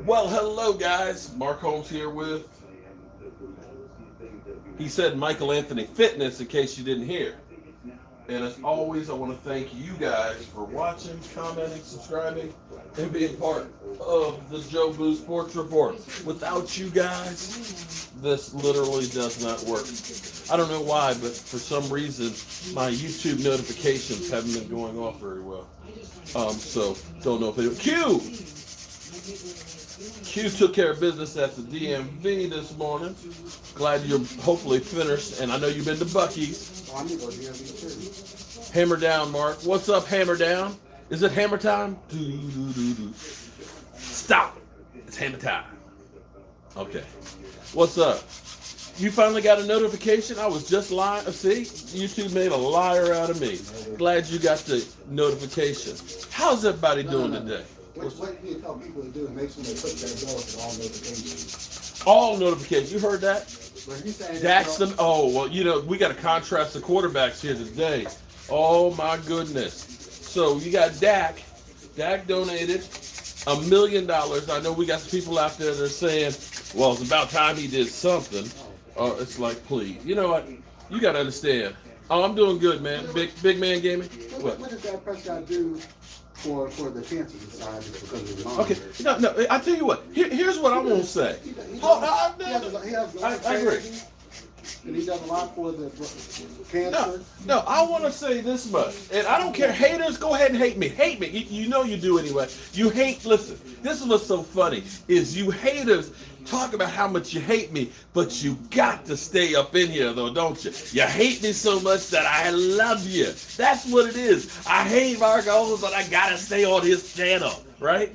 Well, hello guys. Mark Holmes here with, he said Michael Anthony Fitness, in case you didn't hear. And as always, I want to thank you guys for watching, commenting, subscribing, and being part of the Joe Boo Sports Report. Without you guys, this literally does not work. I don't know why, but for some reason, my YouTube notifications haven't been going off very well. So don't know if it. Q took care of business at the DMV this morning. Glad you're hopefully finished, and I know you've been to Buc-ee's. Oh, I'm gonna go to DMV too. Hammer down, Mark. What's up, hammer down? Is it hammer time? Stop. It's hammer time. Okay. What's up? You finally got a notification? I was just lying. See, YouTube made a liar out of me. Glad you got the notification. How's everybody doing today? What can you tell people to do and make sure they put their bills for all notifications? All notifications. You heard that? When you say Daxton. Oh, well, you know, we got to contrast the quarterbacks here today. Oh, my goodness. So you got Dak. Dak donated $1 million. I know we got some people out there that are saying, well, it's about time he did something. It's like, please. You know what? You got to understand. Oh, I'm doing good, man. Big man gaming. What did that Prescott do for the chances side because of the mom? Okay, no. I tell you what. Here's what I want to say. I agree. And he does a lot for the cancer. No, I want to say this much, and I don't care. Haters, go ahead and hate me. Hate me. You know you do anyway. You hate. Listen, this is what's so funny is you haters talk about how much you hate me, but you got to stay up in here though, don't you? You hate me so much that I love you. That's what it is. I hate Mark Holmes, but I gotta stay on his channel, right?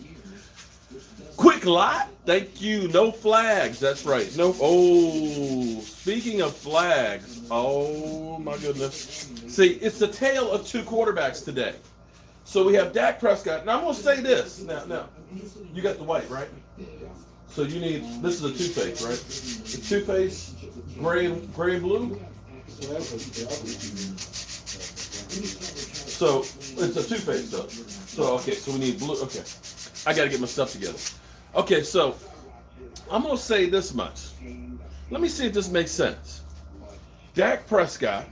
Quick lot. Thank you. No flags. That's right. No. Oh, speaking of flags. Oh my goodness. See, it's the tale of two quarterbacks today. So we have Dak Prescott. Now I'm gonna say this. Now, you got the white, right? So you need. This is a two-face, right? The two-face, gray and blue. So it's a two-face though. So okay. So we need blue. Okay. I got to get my stuff together. Okay, so I'm going to say this much. Let me see if this makes sense. Dak Prescott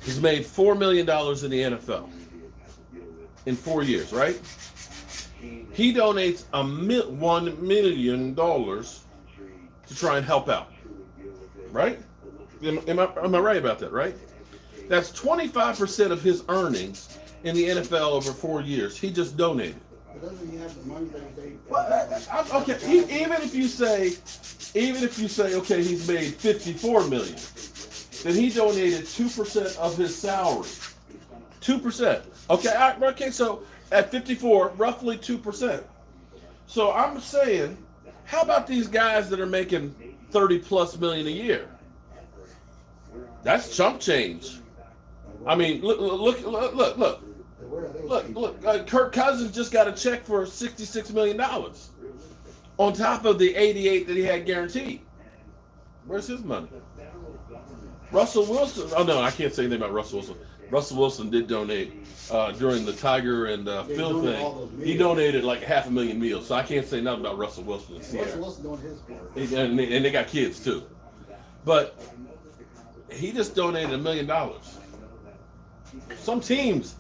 has made $4 million in the NFL in 4 years, right? He donates $1 million to try and help out, right? Am I right about that, right? That's 25% of his earnings in the NFL over 4 years. He just donated. Doesn't he have the money that they? Well, okay. Even if you say, okay, he's made $54 million, then he donated 2% of his salary. 2%. Okay. Okay. So at 54, roughly 2%. So I'm saying, how about these guys that are making $30+ million a year? That's chump change. I mean, look. Look, Kirk Cousins just got a check for $66 million on top of the 88 that he had guaranteed. Where's his money? Russell Wilson. Oh, no, I can't say anything about Russell Wilson. Russell Wilson did donate during the Tiger and Phil thing. He donated like 500,000 meals, so I can't say nothing about Russell Wilson. Russell Wilson doing his part. And they got kids, too. But he just donated $1 million. Some teams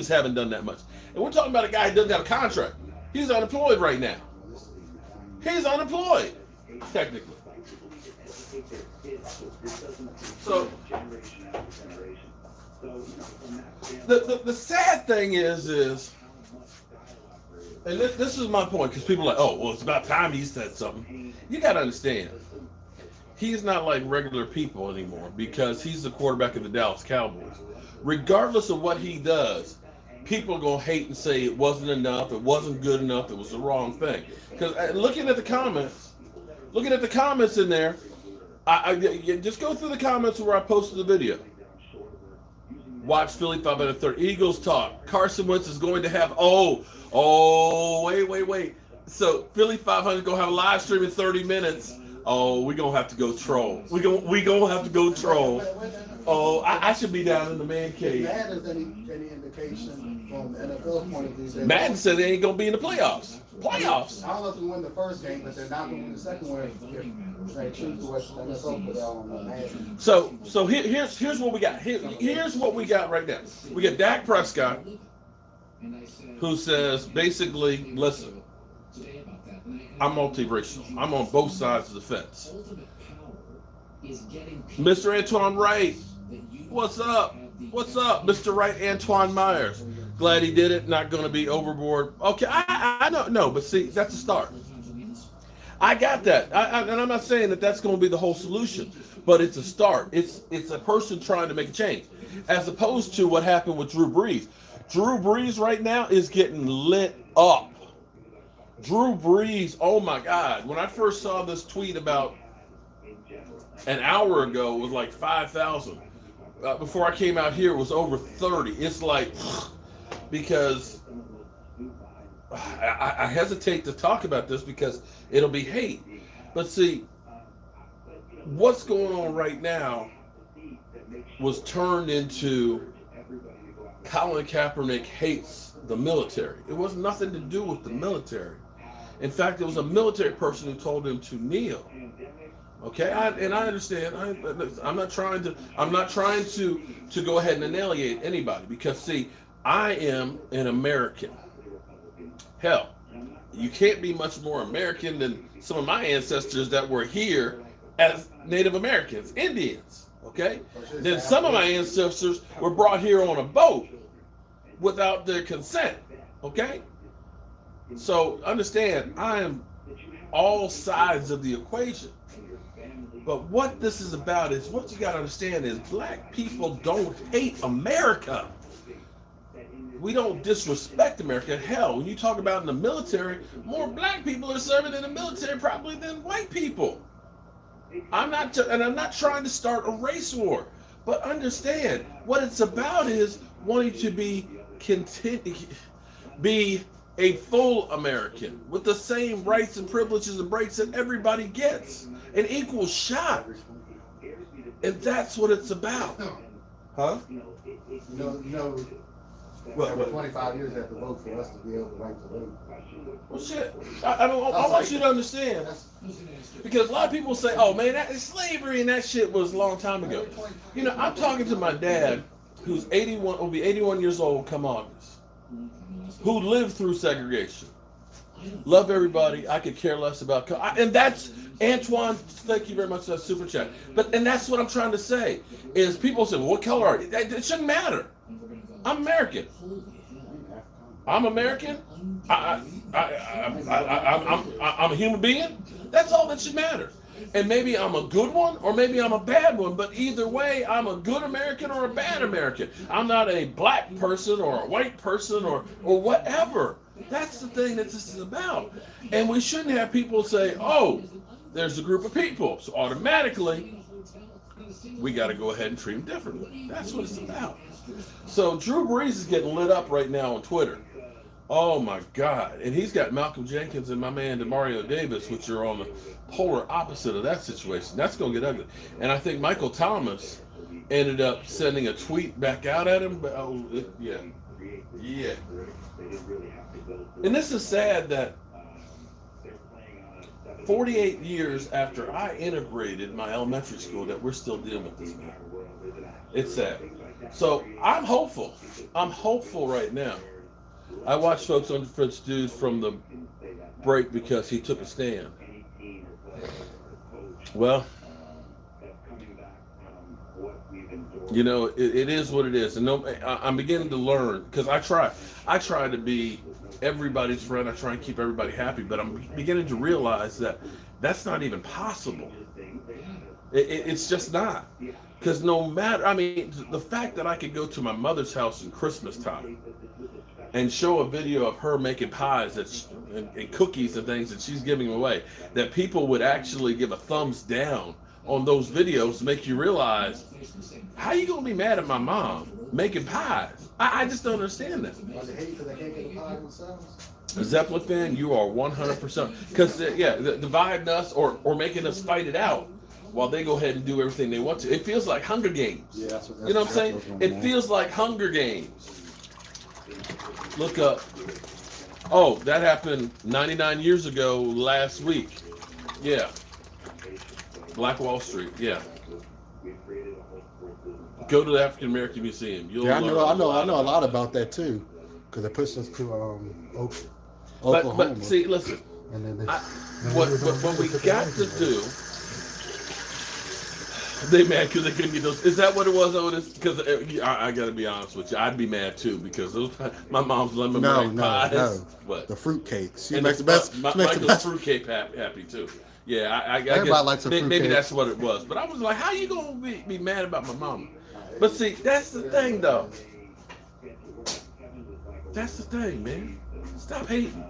haven't done that much. And we're talking about a guy who doesn't have a contract. He's unemployed right now. He's unemployed, technically. So, the sad thing is, and this is my point, because people are like, oh, well, it's about time he said something. You got to understand, he's not like regular people anymore, because he's the quarterback of the Dallas Cowboys. Regardless of what he does, people are going to hate and say it wasn't enough, it wasn't good enough, it was the wrong thing. Because looking at the comments in there, I just go through the comments where I posted the video. Watch Philly 530. Eagles talk. Carson Wentz is going to have, wait. So Philly 500 is going to have a live stream in 30 minutes. Oh, we're going to have to go troll. We're going to have to go troll. Oh, I should be down in the man cave. Madden is any indication from the NFL point of view. Madden said they ain't gonna be in the playoffs. Playoffs. I don't know if they win the first game, but they're not going to win the second one if they choose to what NFL put out on Madden. So here's what we got. Here's what we got right now. We got Dak Prescott, who says basically, listen, I'm multiracial. I'm on both sides of the fence. Mr. Antoine Wright, what's up? What's up, Mr. Wright Antoine Myers? Glad he did it. Not going to be overboard. Okay, I don't know, but see, that's a start. I got that, and I'm not saying that that's going to be the whole solution, but it's a start. It's a person trying to make a change, as opposed to what happened with Drew Brees. Drew Brees right now is getting lit up. Drew Brees, oh my God! When I first saw this tweet about an hour ago, it was like 5,000. Before I came out here, it was over 30. It's like, because I hesitate to talk about this because it'll be hate. But see, what's going on right now was turned into Colin Kaepernick hates the military. It was nothing to do with the military. In fact, it was a military person who told him to kneel. Okay, I understand. I'm not trying to go ahead and annihilate anybody, because see, I am an American. Hell, you can't be much more American than some of my ancestors that were here as Native Americans, Indians. Okay, then some of my ancestors were brought here on a boat without their consent. Okay, so understand, I am all sides of the equation. But what this is about is, what you got to understand is, black people don't hate America. We don't disrespect America. Hell, when you talk about in the military, more black people are serving in the military probably than white people. I'm not trying to start a race war, but understand what it's about is wanting to be a full American with the same rights and privileges and breaks that everybody gets. An equal shot. And that's what it's about. Huh? No. Well, 25 years they have to vote for us to be able to right to vote. Well, shit. I want you to understand. Because a lot of people say, oh, man, that slavery and that shit was a long time ago. You know, I'm talking to my dad, who's 81, will be 81 years old come August, who lived through segregation. Love everybody. I could care less about... And that's... Antoine, thank you very much for that super chat. And that's what I'm trying to say, is people say, well, what color are you? It shouldn't matter. I'm American. I'm American. I'm a human being. That's all that should matter. And maybe I'm a good one or maybe I'm a bad one, but either way, I'm a good American or a bad American. I'm not a black person or a white person or whatever. That's the thing that this is about. And we shouldn't have people say, oh, there's a group of people, so automatically we got to go ahead and treat them differently. That's what it's about. So Drew Brees is getting lit up right now on Twitter. Oh my God. And he's got Malcolm Jenkins and my man DeMario Davis, which are on the polar opposite of that situation. That's going to get ugly. And I think Michael Thomas ended up sending a tweet back out at him. But yeah. And this is sad that 48 years after I integrated my elementary school that we're still dealing with this matter. It's sad. So I'm hopeful. I'm hopeful right now. I watched folks on Fritz Dude from the break because he took a stand. Well, you know, it is what it is. And I'm beginning to learn, because I try to be everybody's friend. I try and keep everybody happy, but I'm beginning to realize that that's not even possible. It's just not. Because no matter, I mean, the fact that I could go to my mother's house in Christmas time and show a video of her making pies and cookies and things that she's giving away, that people would actually give a thumbs down on those videos to make you realize, how you going to be mad at my mom making pies? I just don't understand that. Zeppelin fan, you are 100%. Because, dividing us or making us fight it out while they go ahead and do everything they want to. It feels like Hunger Games. Yeah, that's what. You know what I'm saying? It feels like Hunger Games. Look up. Oh, that happened 99 years ago last week. Yeah. Black Wall Street. Yeah. Go to the African American Museum. You'll Yeah, I learn know a lot about that too, because it pushed us to Oklahoma. But see, listen. And then What we got to do. They mad because they couldn't get those. Is that what it was, Otis? Because I got to be honest with you, I'd be mad too because those my mom's lemon meringue pies. No. What? The fruit cakes. She and makes the best. Michael's fruitcake happy too. Yeah, I Everybody guess likes a maybe fruitcake. that's what it was. But I was like, how you gonna be mad about my mama? But see, that's the thing though. That's the thing, man. Stop hating.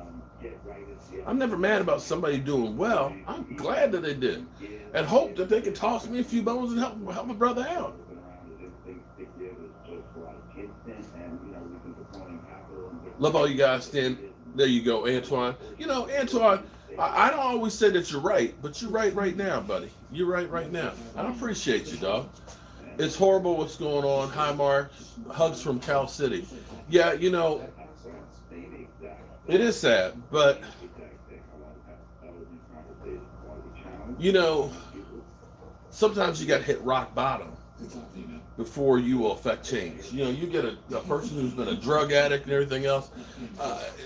I'm never mad about somebody doing well. I'm glad that they did, and hope that they can toss me a few bones and help my brother out. Love all you guys. Stand there. You go, Antoine. You know, Antoine. I don't always say that you're right, but you're right now, buddy. You're right now. I appreciate you, dog. It's horrible what's going on. Hi, Mark. Hugs from Cal City. Yeah, you know, it is sad, but you know, sometimes you got to hit rock bottom before you will affect change. You know, you get a person who's been a drug addict and everything else,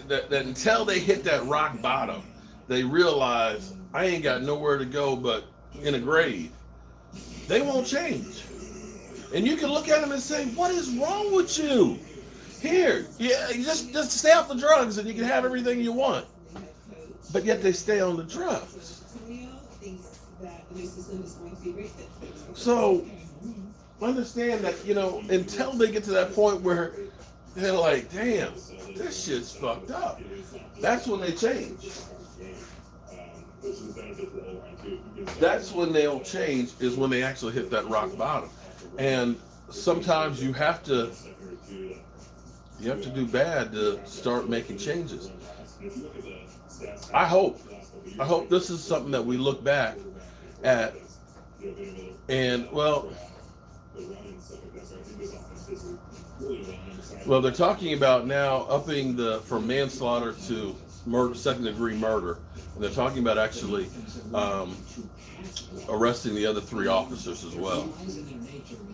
that until they hit that rock bottom, they realize I ain't got nowhere to go but in a grave. They won't change. And you can look at them and say, what is wrong with you? Here, yeah, you just stay off the drugs and you can have everything you want. But yet they stay on the drugs. So understand that, you know, until they get to that point where they're like, damn, this shit's fucked up. That's when they change. That's when they'll change, is when they actually hit that rock bottom. And sometimes you have to do bad to start making changes. I hope this is something that we look back at and well, they're talking about now upping from manslaughter to murder, second-degree murder, and they're talking about actually arresting the other 3 officers as well.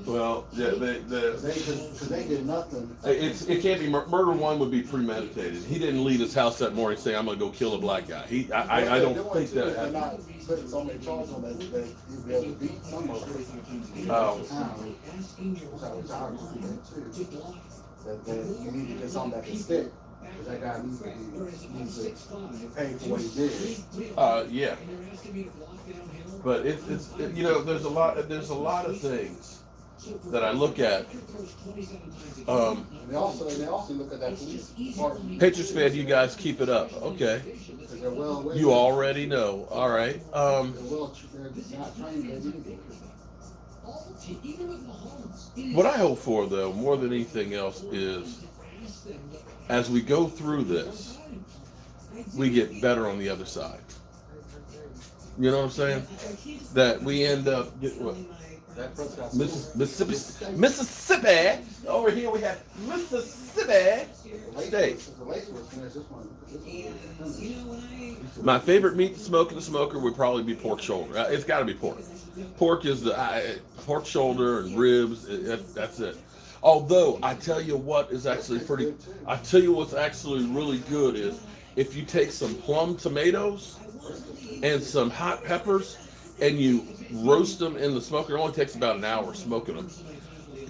Well, yeah, they did nothing. It can't be murder. 1 would be premeditated. He didn't leave his house that morning saying, "I'm going to go kill a black guy." I don't think that happened. Not putting so many charges on that you'd be able to beat some of them. That you need to get something that can stick. Because that guy needs to pay for what he did. Yeah. But it's you know, there's a lot of things that I look at. They also look at that police department. Patriots fan, you guys keep it up. Okay. You already know. All right. They're not trained. What I hope for, though, more than anything else, is as we go through this, we get better on the other side. You know what I'm saying? That we end up Mississippi. Over here we have Mississippi State. My favorite meat to smoke in the smoker would probably be pork shoulder. It's got to be pork. Pork is the pork shoulder and ribs. That's it. Although I tell you what is actually I tell you what's actually really good is if you take some plum tomatoes and some hot peppers and you roast them in the smoker. It only takes about an hour smoking them.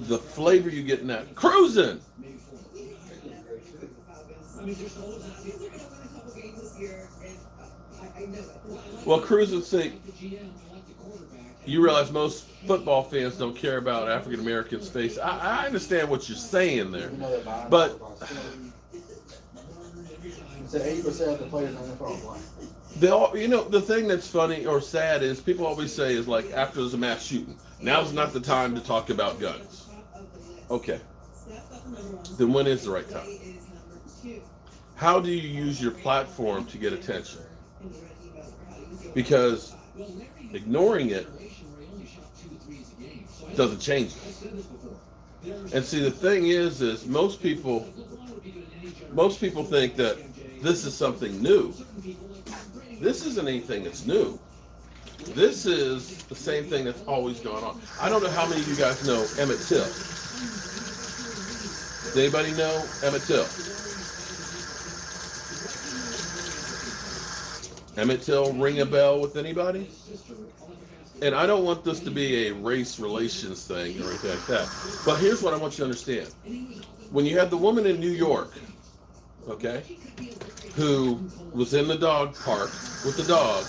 The flavor you get in that cruising. Well, cruising, see, you realize most football fans don't care about African Americans' face. I understand what you're saying there, but 80% of the players on the phone. you know, the thing that's funny or sad is people always say is like after there's a mass shooting, now's not the time to talk about guns. Okay, then when is the right time? How do you use your platform to get attention? Because ignoring it Doesn't change it. And see, the thing is most people think that this is something new. This isn't anything that's new. This is the same thing that's always gone on. I don't know how many of you guys know Emmett Till. Does anybody know Emmett Till? Emmett Till ring a bell with anybody? And I don't want this to be a race relations thing or anything like that. But here's what I want you to understand. When you had the woman in New York, okay, who was in the dog park with the dog,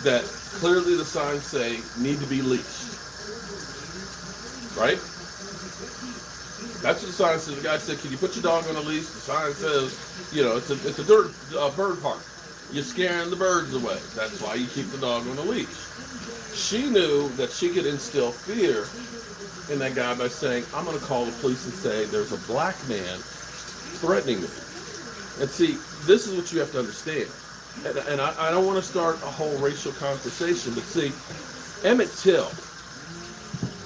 that clearly the signs say need to be leashed. Right? That's what the sign says. The guy said, can you put your dog on a leash? The sign says, it's a bird park. You're scaring the birds away. That's why you keep the dog on a leash. She knew that she could instill fear in that guy by saying, I'm going to call the police and say there's a black man threatening me. And see, this is what you have to understand. And I don't want to start a whole racial conversation, but see, Emmett Till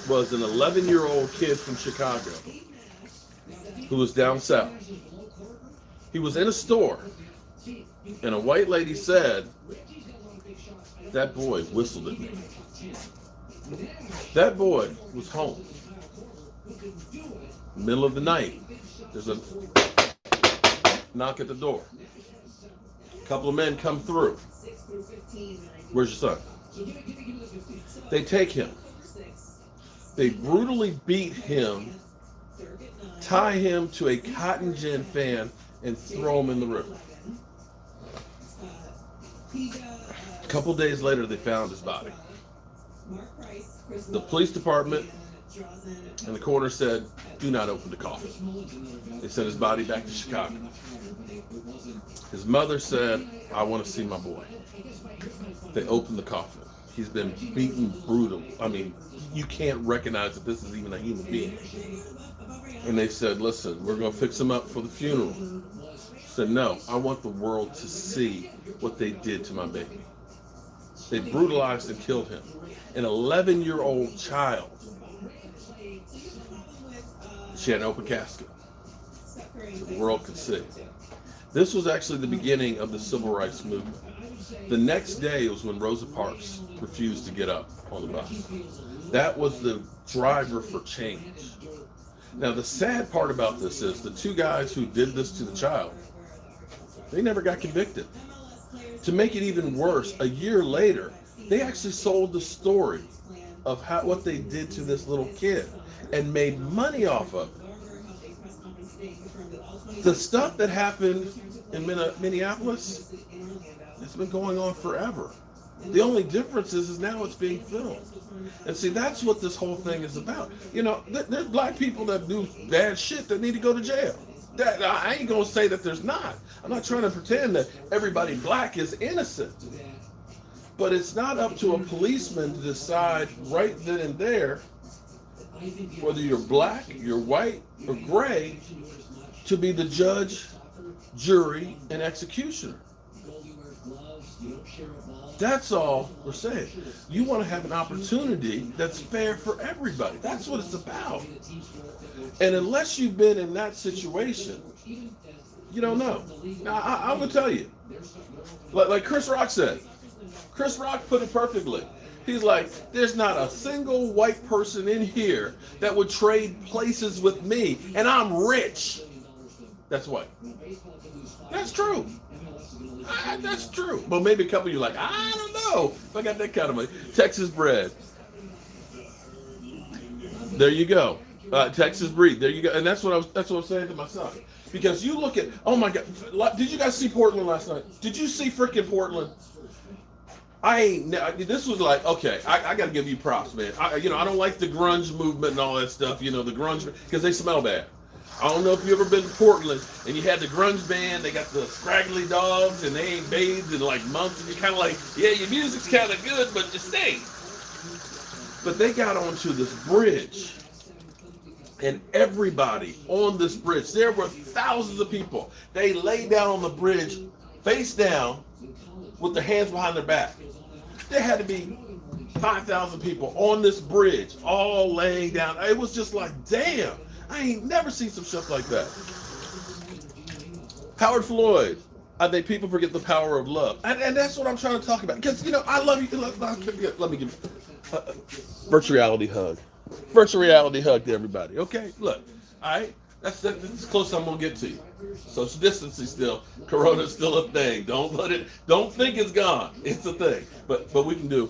was an 11-year-old kid from Chicago who was down south. He was in a store, and a white lady said, that boy whistled at me. That boy was home. Middle of the night, there's a knock at the door. A couple of men come through. Where's your son? They take him. They brutally beat him, tie him to a cotton gin fan, and throw him in the river. A couple days later, they found his body. The police department and the coroner said, do not open the coffin. They sent his body back to Chicago. His mother said, I want to see my boy. They opened the coffin. He's been beaten brutal. I mean, you can't recognize that this is even a human being. And they said, listen, we're going to fix him up for the funeral. He said, no, I want the world to see what they did to my baby. They brutalized and killed him. An 11-year-old child. She had an open casket so the world could see. This was actually the beginning of the civil rights movement. The next day was when Rosa Parks refused to get up on the bus. That was the driver for change. Now, the sad part about this is the two guys who did this to the child, they never got convicted. To make it even worse, a year later, they actually sold the story of what they did to this little kid and made money off of it. The stuff that happened in Minneapolis, it's been going on forever. The only difference is now it's being filmed. And see, that's what this whole thing is about. There's black people that do bad shit that need to go to jail. I ain't gonna say that there's not. I'm not trying to pretend that everybody black is innocent. But it's not up to a policeman to decide right then and there whether you're black, you're white, or gray to be the judge, jury, and executioner. That's all we're saying. You want to have an opportunity that's fair for everybody. That's what it's about. And unless you've been in that situation, you don't know. Now, I'm going to tell you, like Chris Rock said, Chris Rock put it perfectly. He's like, there's not a single white person in here that would trade places with me, and I'm rich. That's white. That's true. That's true. But maybe a couple of you are like, I don't know if I got that kind of money. Texas bread. There you go. Texas breed. There you go. And that's what I'm saying to my son. Because you look at, oh my God, did you guys see Portland last night? Did you see freaking Portland? This was like, okay, I got to give you props, man. I don't like the grunge movement and all that stuff, the grunge, because they smell bad. I don't know if you ever been to Portland and you had the grunge band, they got the scraggly dogs and they ain't bathed in like months, and you're kind of like, yeah, your music's kind of good, but you stink. But they got onto this bridge, and everybody on this bridge, there were thousands of people, they lay down on the bridge, face down, with their hands behind their back. There had to be 5,000 people on this bridge, all laying down. It was just like, damn, I ain't never seen some stuff like that. Howard Floyd. I think people forget the power of love. And that's what I'm trying to talk about. Because, I love you. Let me give a virtual reality hug. Virtual reality hug to everybody. Okay? Look. All right? That's as close as I'm going to get to you. Social distancing still. Corona's still a thing. Don't think it's gone. It's a thing. But we can do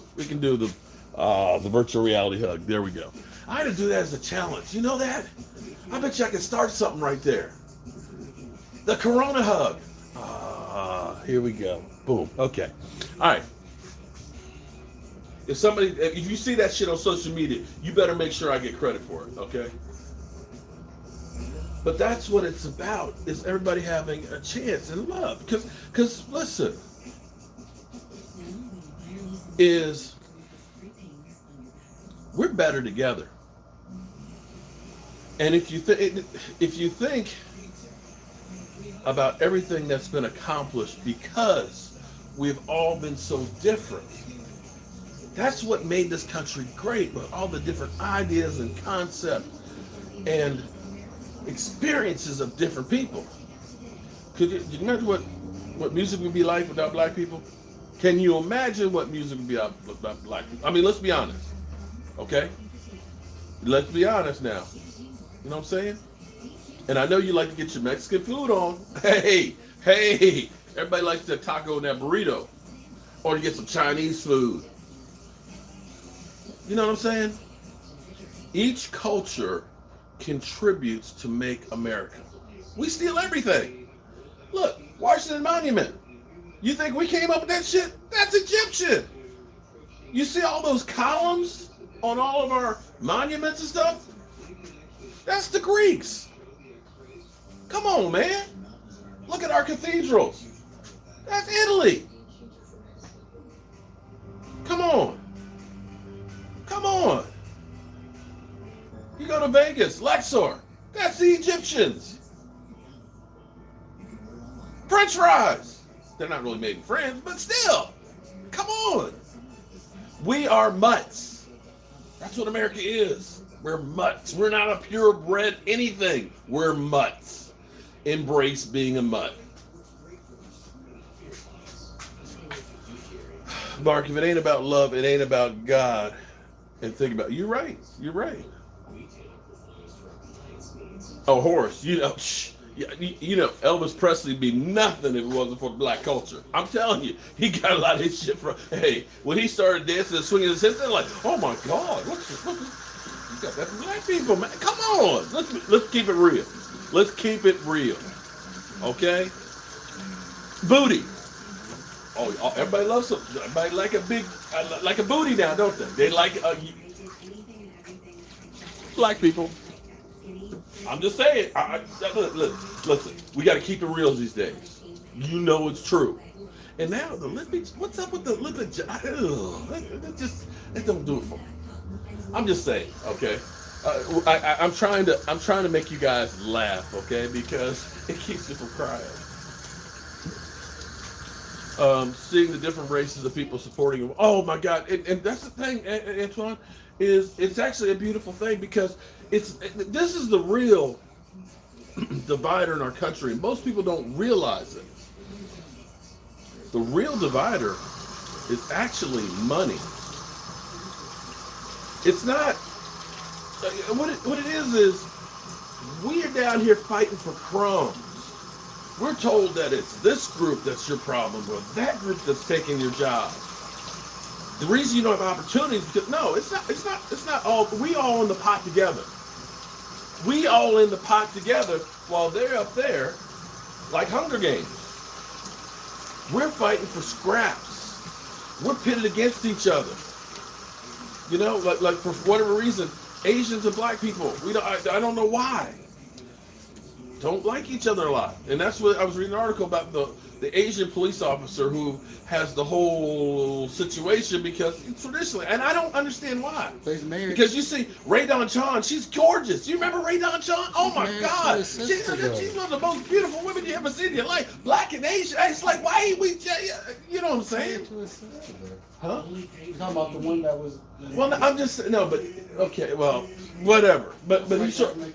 the virtual reality hug. There we go. I had to do that as a challenge. You know that? I bet you I can start something right there. The Corona hug. Here we go. Boom. Okay. All right. If you see that shit on social media, you better make sure I get credit for it. Okay. But that's what it's about, is everybody having a chance and love. Because listen, we're better together. And if you think about everything that's been accomplished because we've all been so different, that's what made this country great, with all the different ideas and concepts and experiences of different people. Could you imagine what music would be like without black people? Can you imagine what music would be without black people? I mean, let's be honest. Okay? Let's be honest now. You know what I'm saying? And I know you like to get your Mexican food on. Hey, everybody likes that taco and that burrito. Or to get some Chinese food. You know what I'm saying? Each culture contributes to make America. We steal everything. Look, Washington Monument. You think we came up with that shit? That's Egyptian. You see all those columns on all of our monuments and stuff? That's the Greeks. Come on, man. Look at our cathedrals. That's Italy. Come on. You go to Vegas, Luxor. That's the Egyptians. French fries. They're not really made in France, but still. Come on. We are mutts. That's what America is. We're mutts. We're not a purebred anything. We're mutts. Embrace being a mutt. Mark, if it ain't about love, it ain't about God. And think about it. You're right. Oh, Horace, Elvis Presley would be nothing if it wasn't for black culture. I'm telling you, he got a lot of his shit from. Hey, when he started dancing and swinging his hips, they're like, oh my God, what's this? You got that from black people, man. Come on, let's keep it real. Let's keep it real, okay? Booty. Oh, everybody loves some. Everybody like a booty now, don't they? They like black people. I'm just saying. Listen, we got to keep it real these days. You know it's true. And now the lippage. What's up with the lippage? That don't do it for me. I'm just saying. Okay. I'm trying to make you guys laugh. Okay, because it keeps you from crying. Seeing the different races of people supporting him. Oh my God! And that's the thing, Antoine, is it's actually a beautiful thing because this is the real divider in our country, and most people don't realize it. The real divider is actually money. It's not. What it is we're down here fighting for crumbs. We're told that it's this group that's your problem, or that group that's taking your job. The reason you don't have opportunities is because no, it's not all. We all in the pot together. We all in the pot together while they're up there, like Hunger Games. We're fighting for scraps. We're pitted against each other. You know, like for whatever reason, Asians and black people, I don't know why, don't like each other a lot. And that's what I was reading an article about the the Asian police officer who has the whole situation because traditionally, and I don't understand why. Because you see Ray Don Chon, she's gorgeous. You remember Ray Don Chon? Oh my God, she's one of the most beautiful women you ever seen in your life. Black and Asian. It's like, why ain't we? You know what I'm saying? Huh? You're talking about the one that was. Well, no, I'm just no, but okay, well, whatever. But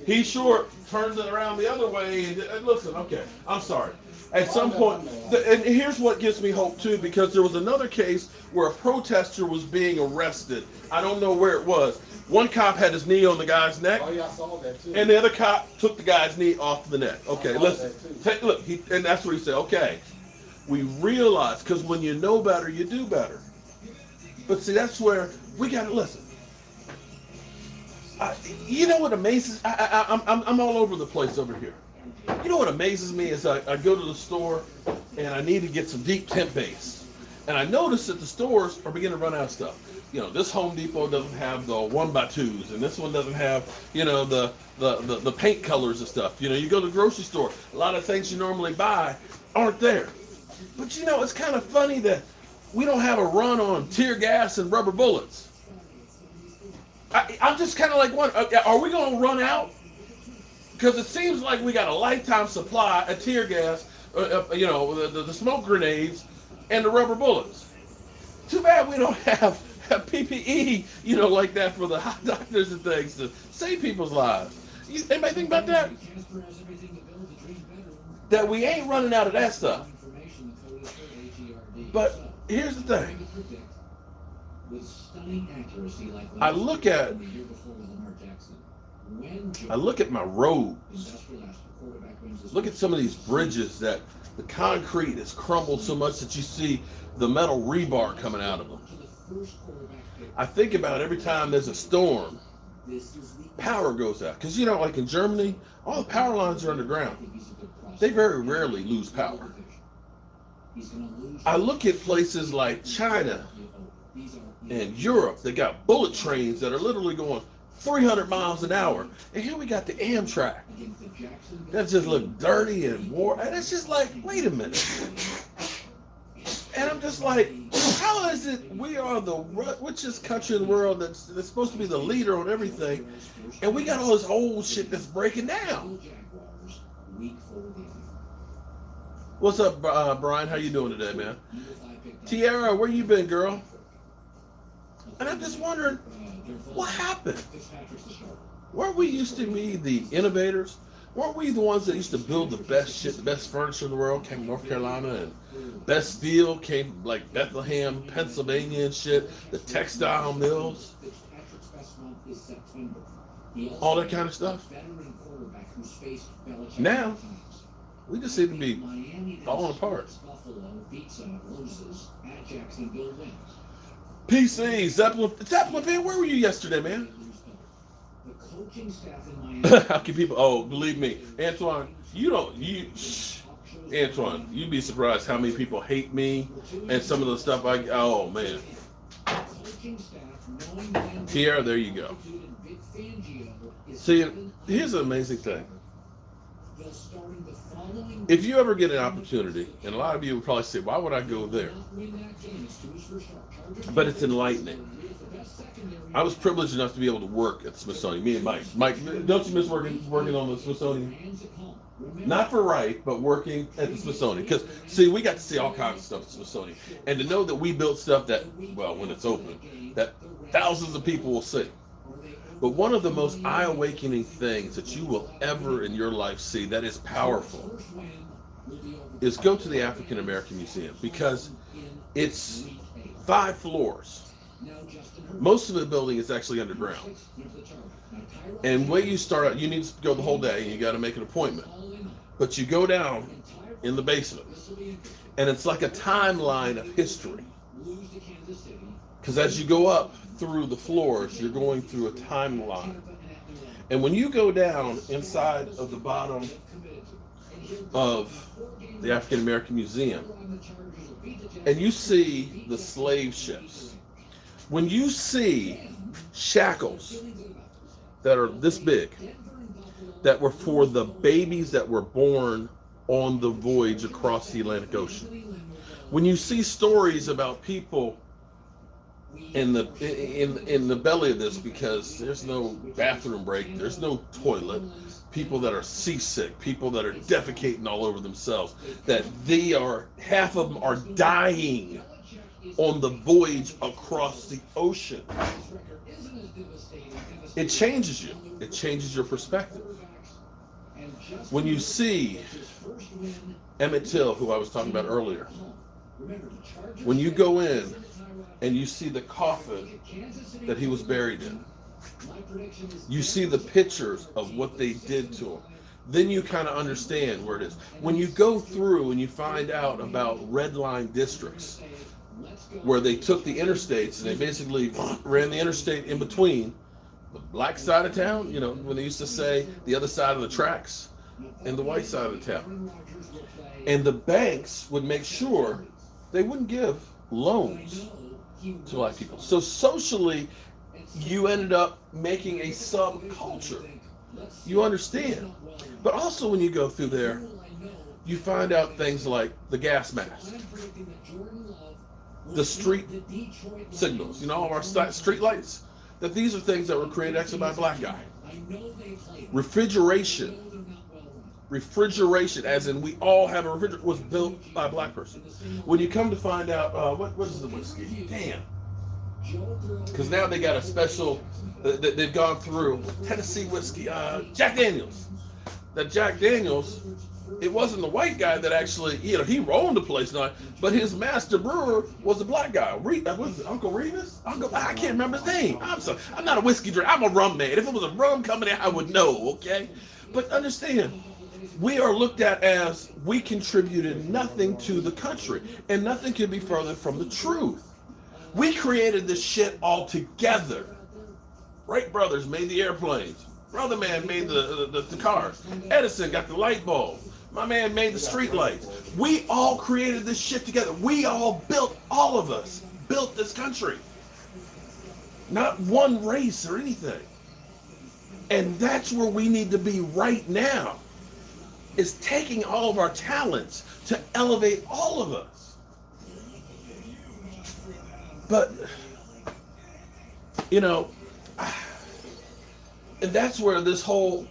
he sure turns it around the other way. And listen, okay, I'm sorry. At some point, and here's what gives me hope too, because there was another case where a protester was being arrested. I don't know where it was. One cop had his knee on the guy's neck. Oh yeah, I saw that too. And the other cop took the guy's knee off the neck. Okay, listen, look, and that's what he said. Okay, we realize, because when you know better, you do better. But see, that's where we got to listen. You know what amazes? I'm all over the place over here. You know what amazes me is I go to the store and I need to get some deep temp base, and I notice that the stores are beginning to run out of stuff. You know, this Home Depot doesn't have the 1x2s, and this one doesn't have, you know, the paint colors and stuff. You know, you go to the grocery store, a lot of things you normally buy aren't there. But you know, it's kind of funny that we don't have a run on tear gas and rubber bullets. I'm just kind of like, are we going to run out? Because it seems like we got a lifetime supply of tear gas, you know, the smoke grenades and the rubber bullets. Too bad we don't have PPE, you know, like that for the hot doctors and things to save people's lives. Anybody think about that? That we ain't running out of that stuff. But here's the thing. I look at my roads. Look at some of these bridges that the concrete has crumbled so much that you see the metal rebar coming out of them. I think about every time there's a storm, power goes out. Because, you know, like in Germany, all the power lines are underground. They very rarely lose power. I look at places like China and Europe. They got bullet trains that are literally going 300 miles an hour. And here we got the Amtrak. That just look dirty and war. And it's just like, wait a minute. And I'm just like, how is it we are the richest country in the world that's supposed to be the leader on everything, and we got all this old shit that's breaking down? What's up, Brian? How you doing today, man? Tiara, where you been, girl? And I'm just wondering, what happened? Weren't we used to be the innovators? Weren't we the ones that used to build the best shit, the best furniture in the world? Came from North Carolina, and best steel came from like Bethlehem, Pennsylvania and shit. The textile mills, all that kind of stuff. Now, we just seem to be falling apart. PC, Zeppelin fan, where were you yesterday, man? How can people? Oh, believe me, Antoine, Antoine, you'd be surprised how many people hate me and some of the stuff oh man. Here, there you go. See, here's an amazing thing. If you ever get an opportunity, and a lot of you would probably say, why would I go there? But it's enlightening. I was privileged enough to be able to work at the Smithsonian. Me and Mike. Mike, don't you miss working on the Smithsonian? Not for Wright, but working at the Smithsonian. Because, see, we got to see all kinds of stuff at the Smithsonian. And to know that we built stuff that, well, when it's open, that thousands of people will see. But one of the most eye-awakening things that you will ever in your life see that is powerful is go to the African American Museum, because it's 5 floors. Most of the building is actually underground. And when you start out, you need to go the whole day, and you got to make an appointment. But you go down in the basement, and it's like a timeline of history. Because as you go up through the floors, you're going through a timeline. And when you go down inside of the bottom of the African American Museum, and you see the slave ships, when you see shackles that are this big, that were for the babies that were born on the voyage across the Atlantic Ocean. When you see stories about people in the belly of this, because there's no bathroom break, there's no toilet, people that are seasick, people that are defecating all over themselves, that half of them are dying on the voyage across the ocean. It changes you. It changes your perspective. When you see Emmett Till, who I was talking about earlier, when you go in and you see the coffin that he was buried in, you see the pictures of what they did to him, then you kind of understand where it is. When you go through and you find out about red line districts, where they took the interstates and they basically ran the interstate in between the black side of town, you know, when they used to say the other side of the tracks, and the white side of the town. And the banks would make sure they wouldn't give loans to black people. So socially, you ended up making a subculture. You understand. But also when you go through there, you find out things like the gas mask, the street signals, you know, all of our street lights, that these are things that were created actually by a black guy. Refrigeration, as in we all have a refrigerator, was built by a black person. When you come to find out, what is the whiskey? Damn. Because now they got a special, they've gone through Tennessee whiskey, Jack Daniels. That Jack Daniels, it wasn't the white guy that actually, you know, he owned the place now, but his master brewer was a black guy. Was it Uncle Remus? I can't remember his name. I'm not a whiskey drinker. I'm a rum man. If it was a rum company, I would know, okay? But understand, we are looked at as we contributed nothing to the country, and nothing could be further from the truth. We created this shit all together. Wright brothers made the airplanes. Brother man made the cars. Edison got the light bulb. My man made the street lights. We all created this shit together. We all all of us built this country. Not one race or anything. And that's where we need to be right now, is taking all of our talents to elevate all of us. But, you know, and that's where this whole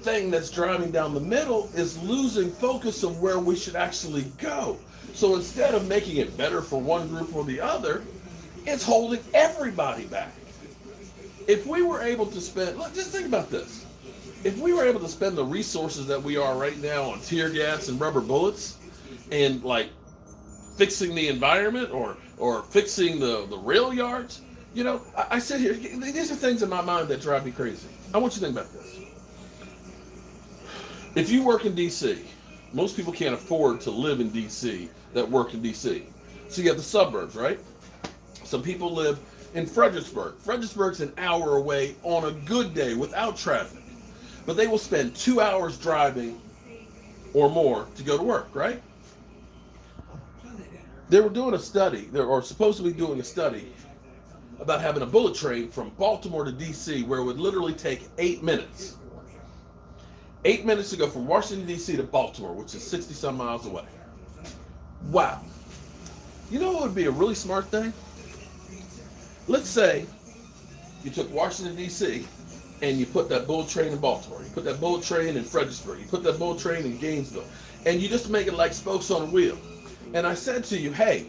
thing that's driving down the middle is losing focus of where we should actually go. So instead of making it better for one group or the other, it's holding everybody back. If we were able to spend, look, just think about this. If we were able to spend the resources that we are right now on tear gas and rubber bullets and like fixing the environment or fixing the rail yards, you know, I sit here, these are things in my mind that drive me crazy. I want you to think about this. If you work in D.C., most people can't afford to live in D.C. that work in D.C. So you have the suburbs, right? Some people live in Fredericksburg. Fredericksburg's an hour away on a good day without traffic. But they will spend 2 hours driving or more to go to work, right? They were doing a study, or supposed to be doing a study, about having a bullet train from Baltimore to D.C. where it would literally take 8 minutes. 8 minutes to go from Washington, D.C. to Baltimore, which is 60-some miles away. Wow. You know what would be a really smart thing? Let's say you took Washington, D.C., and you put that bullet train in Baltimore. You put that bullet train in Fredericksburg. You put that bullet train in Gainesville. And you just make it like spokes on a wheel. And I said to you, hey,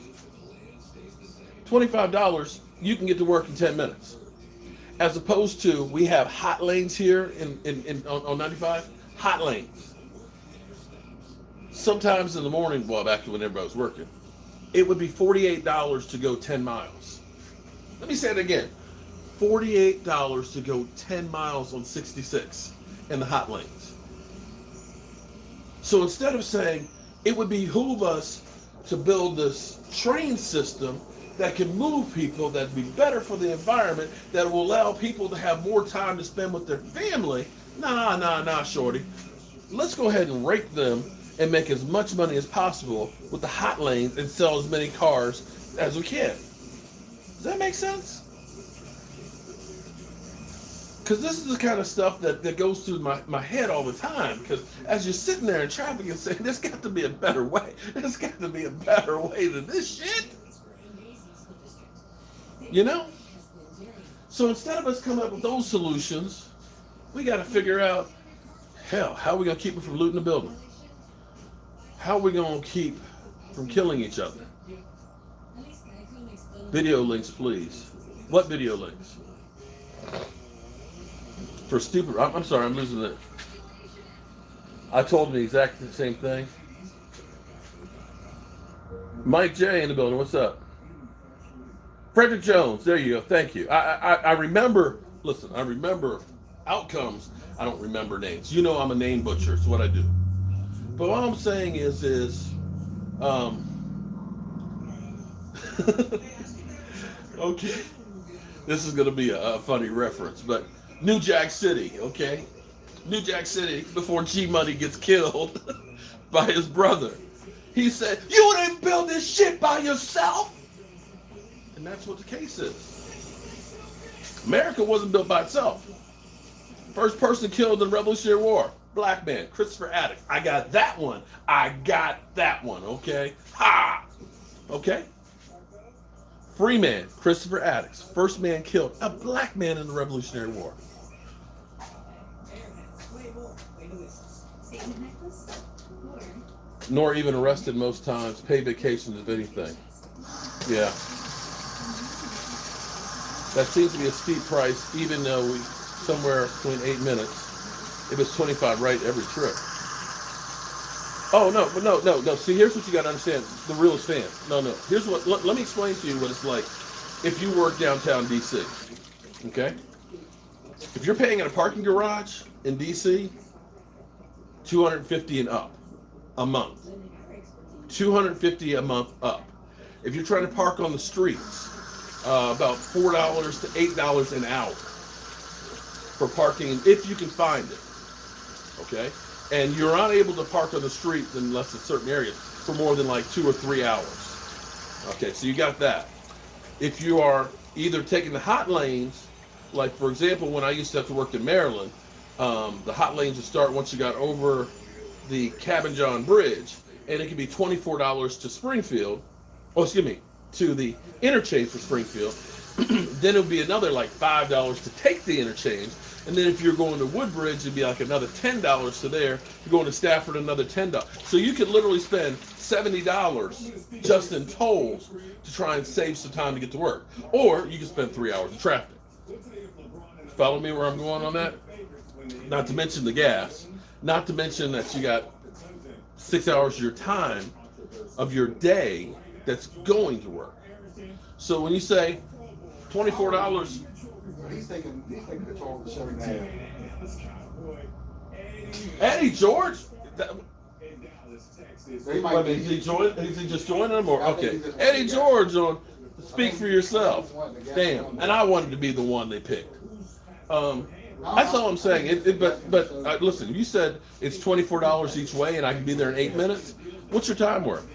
$25, you can get to work in 10 minutes. As opposed to, we have hot lanes here on 95, hot lanes. Sometimes in the morning, well, back when everybody was working, it would be $48 to go 10 miles. Let me say it again. $48 to go 10 miles on 66 in the hot lanes. So instead of saying, it would behoove us to build this train system that can move people, that'd be better for the environment, that will allow people to have more time to spend with their family. Nah, shorty. Let's go ahead and rake them and make as much money as possible with the hot lanes and sell as many cars as we can. Does that make sense? Because this is the kind of stuff that goes through my head all the time. Because as you're sitting there in traffic and saying, there's got to be a better way. There's got to be a better way than this shit. You know? So instead of us coming up with those solutions, we got to figure out, hell, how are we going to keep them from looting the building? How are we going to keep from killing each other? Video links, please. What video links? For stupid, I'm sorry, I'm losing it. I told him the exact same thing. Mike J in the building, what's up? Frederick Jones, there you go, thank you. I remember, listen, I remember outcomes. I don't remember names. You know I'm a name butcher, it's what I do. But what I'm saying is okay, this is going to be a funny reference, but New Jack City, okay? New Jack City, before G-Money gets killed by his brother. He said, you didn't build this shit by yourself. And that's what the case is. America wasn't built by itself. First person killed in the Revolutionary War, black man, Christopher Attucks. I got that one, okay? Ha! Okay? Free man, Christopher Attucks. First man killed, a black man in the Revolutionary War. Nor even arrested most times, pay vacations if anything. Yeah. That seems to be a steep price, even though we somewhere between 8 minutes. It was 25 right every trip. Oh, no. See, here's what you got to understand. The realest fan. No. Here's what, let me explain to you what it's like if you work downtown D.C. Okay? If you're paying in a parking garage in D.C., $250 and up a month. $250 a month up. If you're trying to park on the streets, about $4 to $8 an hour for parking, if you can find it. Okay? And you're unable to park on the street unless it's certain areas for more than like 2 or 3 hours. Okay, so you got that. If you are either taking the hot lanes, like for example, when I used to have to work in Maryland, the hot lanes would start once you got over the Cabin John Bridge, and it could be $24 to Springfield, to the interchange for Springfield. Then it would be another like $5 to take the interchange. And then if you're going to Woodbridge, it'd be like another $10 to there. You're going to Stafford, another $10. So you could literally spend $70 just in tolls to try and save some time to get to work. Or you could spend 3 hours in traffic. Follow me where I'm going on that? Not to mention the gas. Not to mention that you got 6 hours of your time, of your day, that's going to work. So when you say $24, he's taking control of the show now. Eddie George? Is he just joining them? Or okay, Eddie George on Speak for Yourself. Damn, and I wanted to be the one they picked. That's all I'm saying. But listen, you said it's $24 each way, and I can be there in 8 minutes. What's your time worth?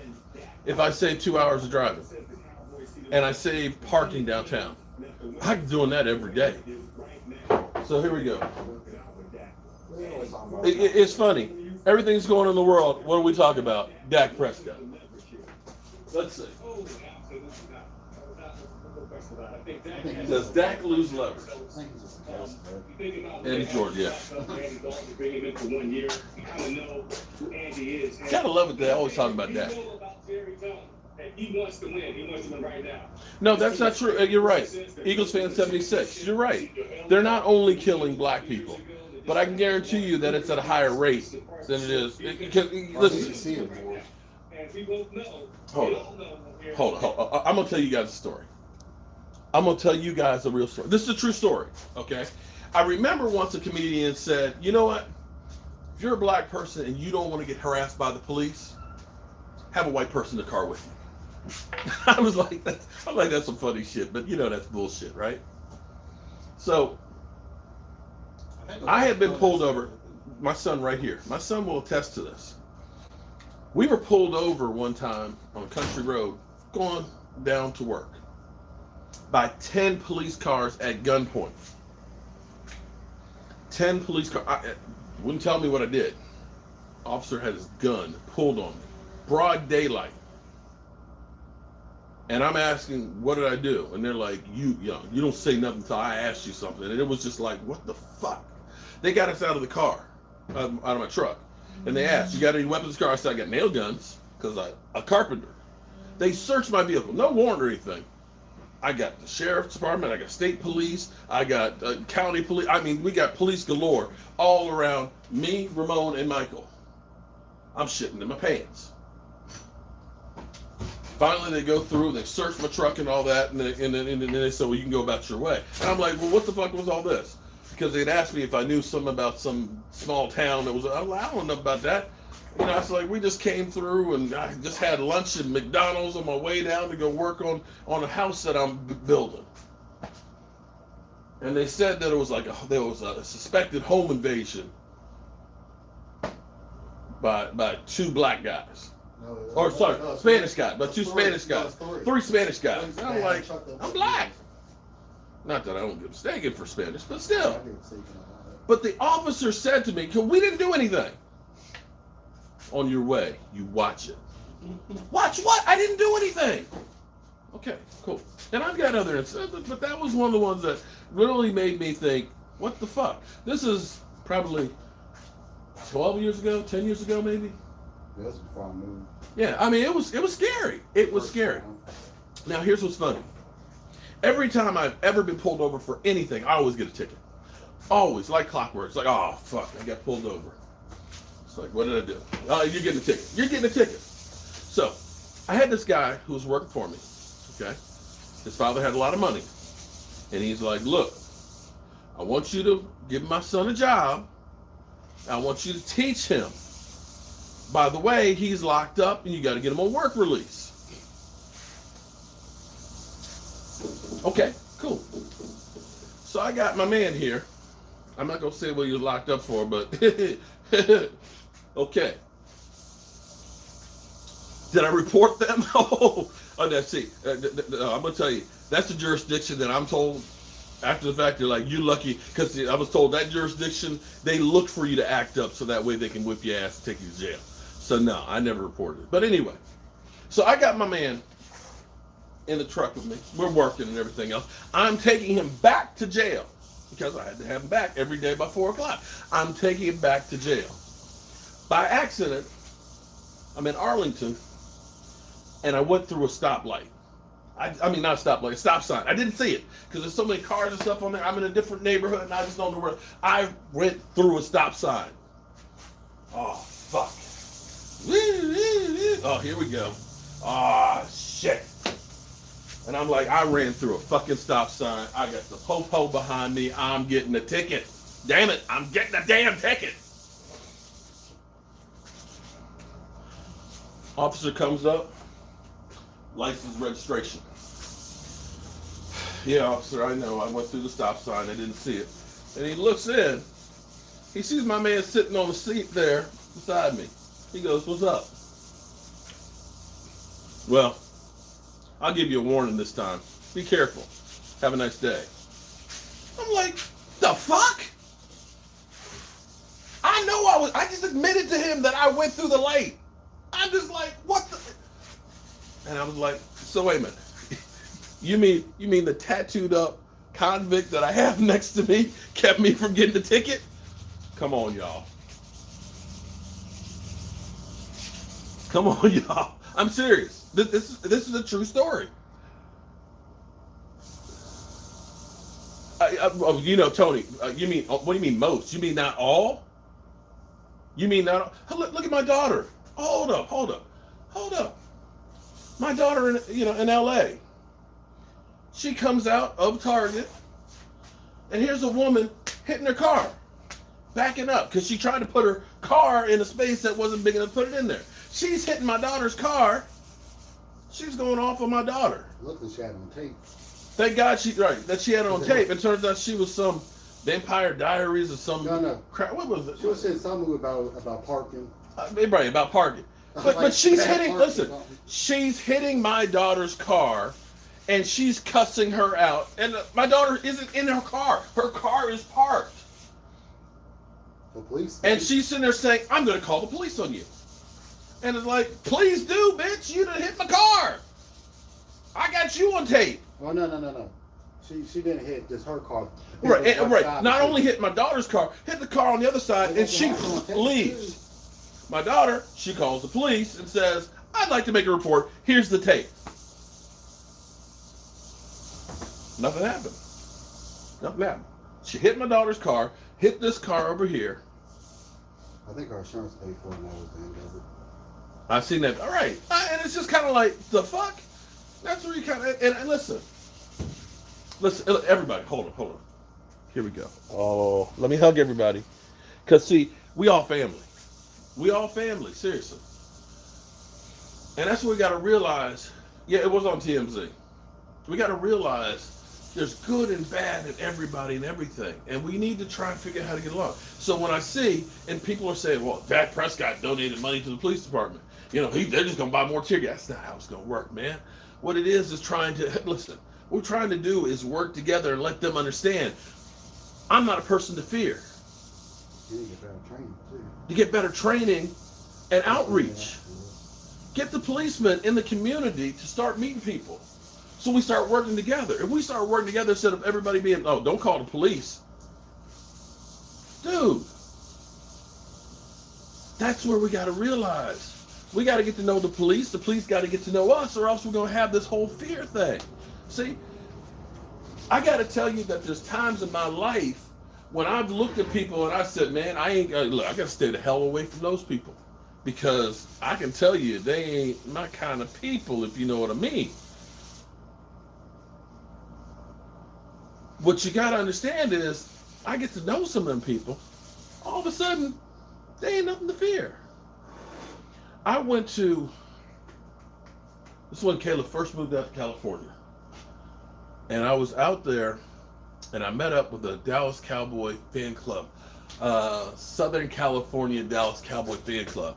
If I save 2 hours of driving, and I save parking downtown, I'm doing that every day. So here we go. It's funny. Everything's going on in the world. What do we talk about? Dak Prescott. Let's see. Does Dak lose leverage? Eddie George, yeah. Gotta love it. They always talk about Dak. He wants to win. He wants to win right now. No, that's not true. You're right. Eagles fan 76. You're right. They're not only killing black people, but I can guarantee you that it's at a higher rate than it is. Listen. Hold on. I'm going to tell you guys a story. I'm going to tell you guys a real story. This is a true story, okay? I remember once a comedian said, you know what? If you're a black person and you don't want to get harassed by the police, have a white person in the car with you. I was like, that's some funny shit, but you know that's bullshit, right? So, I had been pulled over. My son right here. My son will attest to this. We were pulled over one time on a country road going down to work by 10 police cars at gunpoint. 10 police cars. Wouldn't tell me what I did. Officer had his gun pulled on me. Broad daylight. And I'm asking, what did I do? And they're like, you don't say nothing until I ask you something. And it was just like, what the fuck? They got us out of the car, out of my truck. And they asked, you got any weapons in the car? I said, I got nail guns, because I'm a carpenter. They searched my vehicle, no warrant or anything. I got the sheriff's department, I got state police, I got county police. I mean, we got police galore all around me, Ramon, and Michael. I'm shitting in my pants. Finally, they go through, they search my truck and all that, and then they said, well, you can go about your way. And I'm like, well, what the fuck was all this? Because they'd asked me if I knew something about some small town that was, I'm like, I don't know about that. You know, I was like, we just came through and I just had lunch at McDonald's on my way down to go work on a house that I'm building. And they said that it was like there was a suspected home invasion by 2 black guys. Spanish guys, but 2 Spanish guys. 3 Spanish guys. And I'm like, I'm black. Not that I don't get mistaken for Spanish, but still. But the officer said to me, we didn't do anything. On your way, you watch it. Watch what? I didn't do anything. Okay, cool. And I've got other incidents, but that was one of the ones that really made me think, what the fuck? This is probably 12 years ago, 10 years ago, maybe. Yeah, that's before I moved. Yeah, I mean, it was scary. It was scary. Now, here's what's funny. Every time I've ever been pulled over for anything, I always get a ticket. Always, like clockwork. It's like, oh, fuck, I got pulled over. It's like, what did I do? Oh, you're getting a ticket. You're getting a ticket. So, I had this guy who was working for me, okay? His father had a lot of money. And he's like, look, I want you to give my son a job. I want you to teach him. By the way, he's locked up and you got to get him on work release. Okay, cool. So I got my man here. I'm not going to say what he was locked up for, but okay. Did I report them? Oh, that's it. I'm going to tell you, that's the jurisdiction that I'm told after the fact. They're like, you're lucky, because I was told that jurisdiction, they look for you to act up so that way they can whip your ass and take you to jail. So no, I never reported it. But anyway, so I got my man in the truck with me. We're working and everything else. I'm taking him back to jail because I had to have him back every day by 4 o'clock. I'm taking him back to jail. By accident, I'm in Arlington, and I went through a stoplight. I mean, not a stoplight, a stop sign. I didn't see it because there's so many cars and stuff on there. I'm in a different neighborhood, and I just don't know where. I went through a stop sign. Oh, fuck. Oh, here we go. Oh, shit. And I'm like, I ran through a fucking stop sign. I got the po-po behind me. I'm getting a ticket. Damn it, I'm getting a damn ticket. Officer comes up. License registration. Yeah, officer, I know. I went through the stop sign. I didn't see it. And he looks in. He sees my man sitting on the seat there beside me. He goes, what's up? Well, I'll give you a warning this time. Be careful. Have a nice day. I'm like, the fuck? I know I just admitted to him that I went through the light. I'm just like, what the? And I was like, so wait a minute. You mean the tattooed up convict that I have next to me kept me from getting the ticket? Come on, y'all. Come on, y'all. I'm serious. This is a true story. You know, Tony, you mean, what do you mean most? You mean not all? You mean not all? Look at my daughter. Hold up. My daughter in LA. She comes out of Target, and here's a woman hitting her car, backing up, because she tried to put her car in a space that wasn't big enough to put it in there. She's hitting my daughter's car. She's going off on my daughter. Look, she had it on tape. Thank God she had it on tape. It turns out she was some Vampire Diaries or some crap. What was it? She was saying something about parking. Right, about parking. But she's hitting. Listen, she's hitting my daughter's car, and she's cussing her out. And my daughter isn't in her car. Her car is parked. The police. And she's sitting there saying, I'm going to call the police on you. And it's like, please do, bitch. You done hit my car. I got you on tape. Oh, no. She didn't hit just her car. Right, right. Not only hit my daughter's car, hit the car on the other side, and she leaves. My daughter, she calls the police and says, I'd like to make a report. Here's the tape. Nothing happened. Nothing happened. She hit my daughter's car, hit this car over here. I think our insurance paid for it and that was the end of it. I've seen that. All right. And it's just kind of like, the fuck? That's where you kind of, and listen, everybody, hold on. Here we go. Oh, let me hug everybody. Because, see, we all family. We all family, seriously. And that's what we got to realize. Yeah, it was on TMZ. We got to realize there's good and bad in everybody and everything. And we need to try and figure out how to get along. So when I see, and people are saying, well, Dak Prescott donated money to the police department. You know, they're just going to buy more tear gas. That's not how it's going to work, man. What it is trying to, listen, what we're trying to do is work together and let them understand. I'm not a person to fear. You need to get better training, too. To get better training and outreach. Get the policemen in the community to start meeting people. So we start working together. If we start working together instead of everybody being, oh, don't call the police. Dude, that's where we got to realize. We got to get to know the police. The police got to get to know us, or else we're going to have this whole fear thing. See, I got to tell you that there's times in my life when I've looked at people and I said, man, I got to stay the hell away from those people. Because I can tell you, they ain't my kind of people, if you know what I mean. What you got to understand is, I get to know some of them people. All of a sudden, they ain't nothing to fear. I went to, this is when Caleb first moved out to California. And I was out there, and I met up with a Dallas Cowboy fan club. Southern California Dallas Cowboy fan club.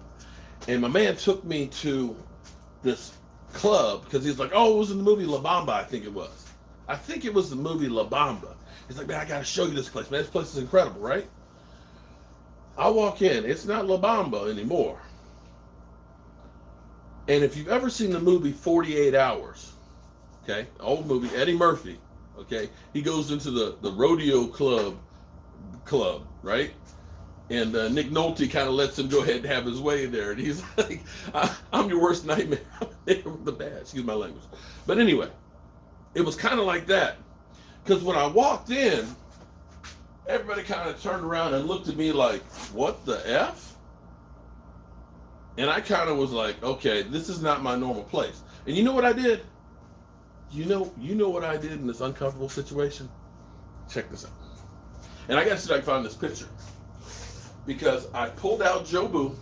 And my man took me to this club, because he's like, oh, it was in the movie La Bamba, I think it was. I think it was the movie La Bamba. He's like, man, I got to show you this place, man. This place is incredible, right? I walk in. It's not La Bamba anymore. And if you've ever seen the movie 48 Hours, okay, old movie, Eddie Murphy, okay, he goes into the rodeo club, right? And Nick Nolte kind of lets him go ahead and have his way there. And he's like, I'm your worst nightmare. I'm the bad, excuse my language. But anyway, it was kind of like that. Because when I walked in, everybody kind of turned around and looked at me like, what the F? And I kind of was like, okay, this is not my normal place. And you know what I did? You know what I did in this uncomfortable situation? Check this out. And I got to see if I can find this picture. Because I pulled out Jobu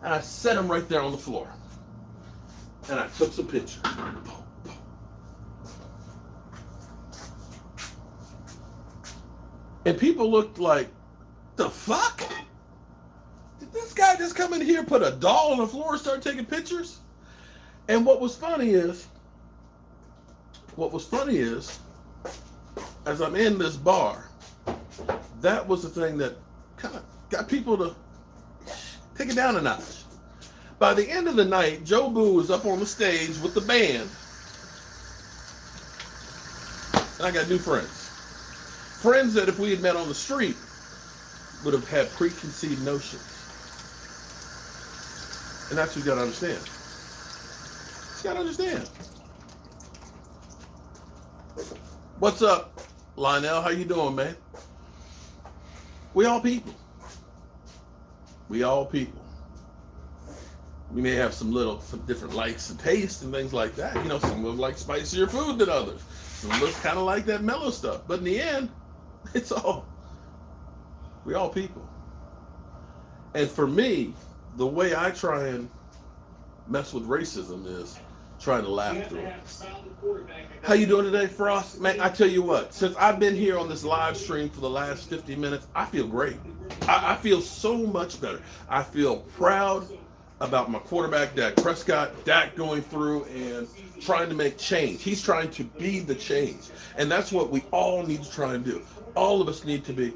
and I set him right there on the floor. And I took some pictures. And people looked like, the fuck? Did this guy just come in here, put a doll on the floor and start taking pictures? And what was funny is, as I'm in this bar, that was the thing that kind of got people to take it down a notch. By the end of the night, Jobu was up on the stage with the band. And I got new friends. Friends that if we had met on the street, would have had preconceived notions. And that's what you gotta understand. You gotta understand. What's up, Lionel? How you doing, man? We all people. We all people. We may have some different likes and tastes and things like that. You know, some of us like spicier food than others. Some of us kind of like that mellow stuff. But in the end, we all people. And for me, the way I try and mess with racism is trying to laugh through it. How you doing today, Frost? Man, I tell you what, since I've been here on this live stream for the last 50 minutes, I feel great. I feel so much better. I feel proud about my quarterback, Dak Prescott. Dak going through and trying to make change. He's trying to be the change. And that's what we all need to try and do. All of us need to be.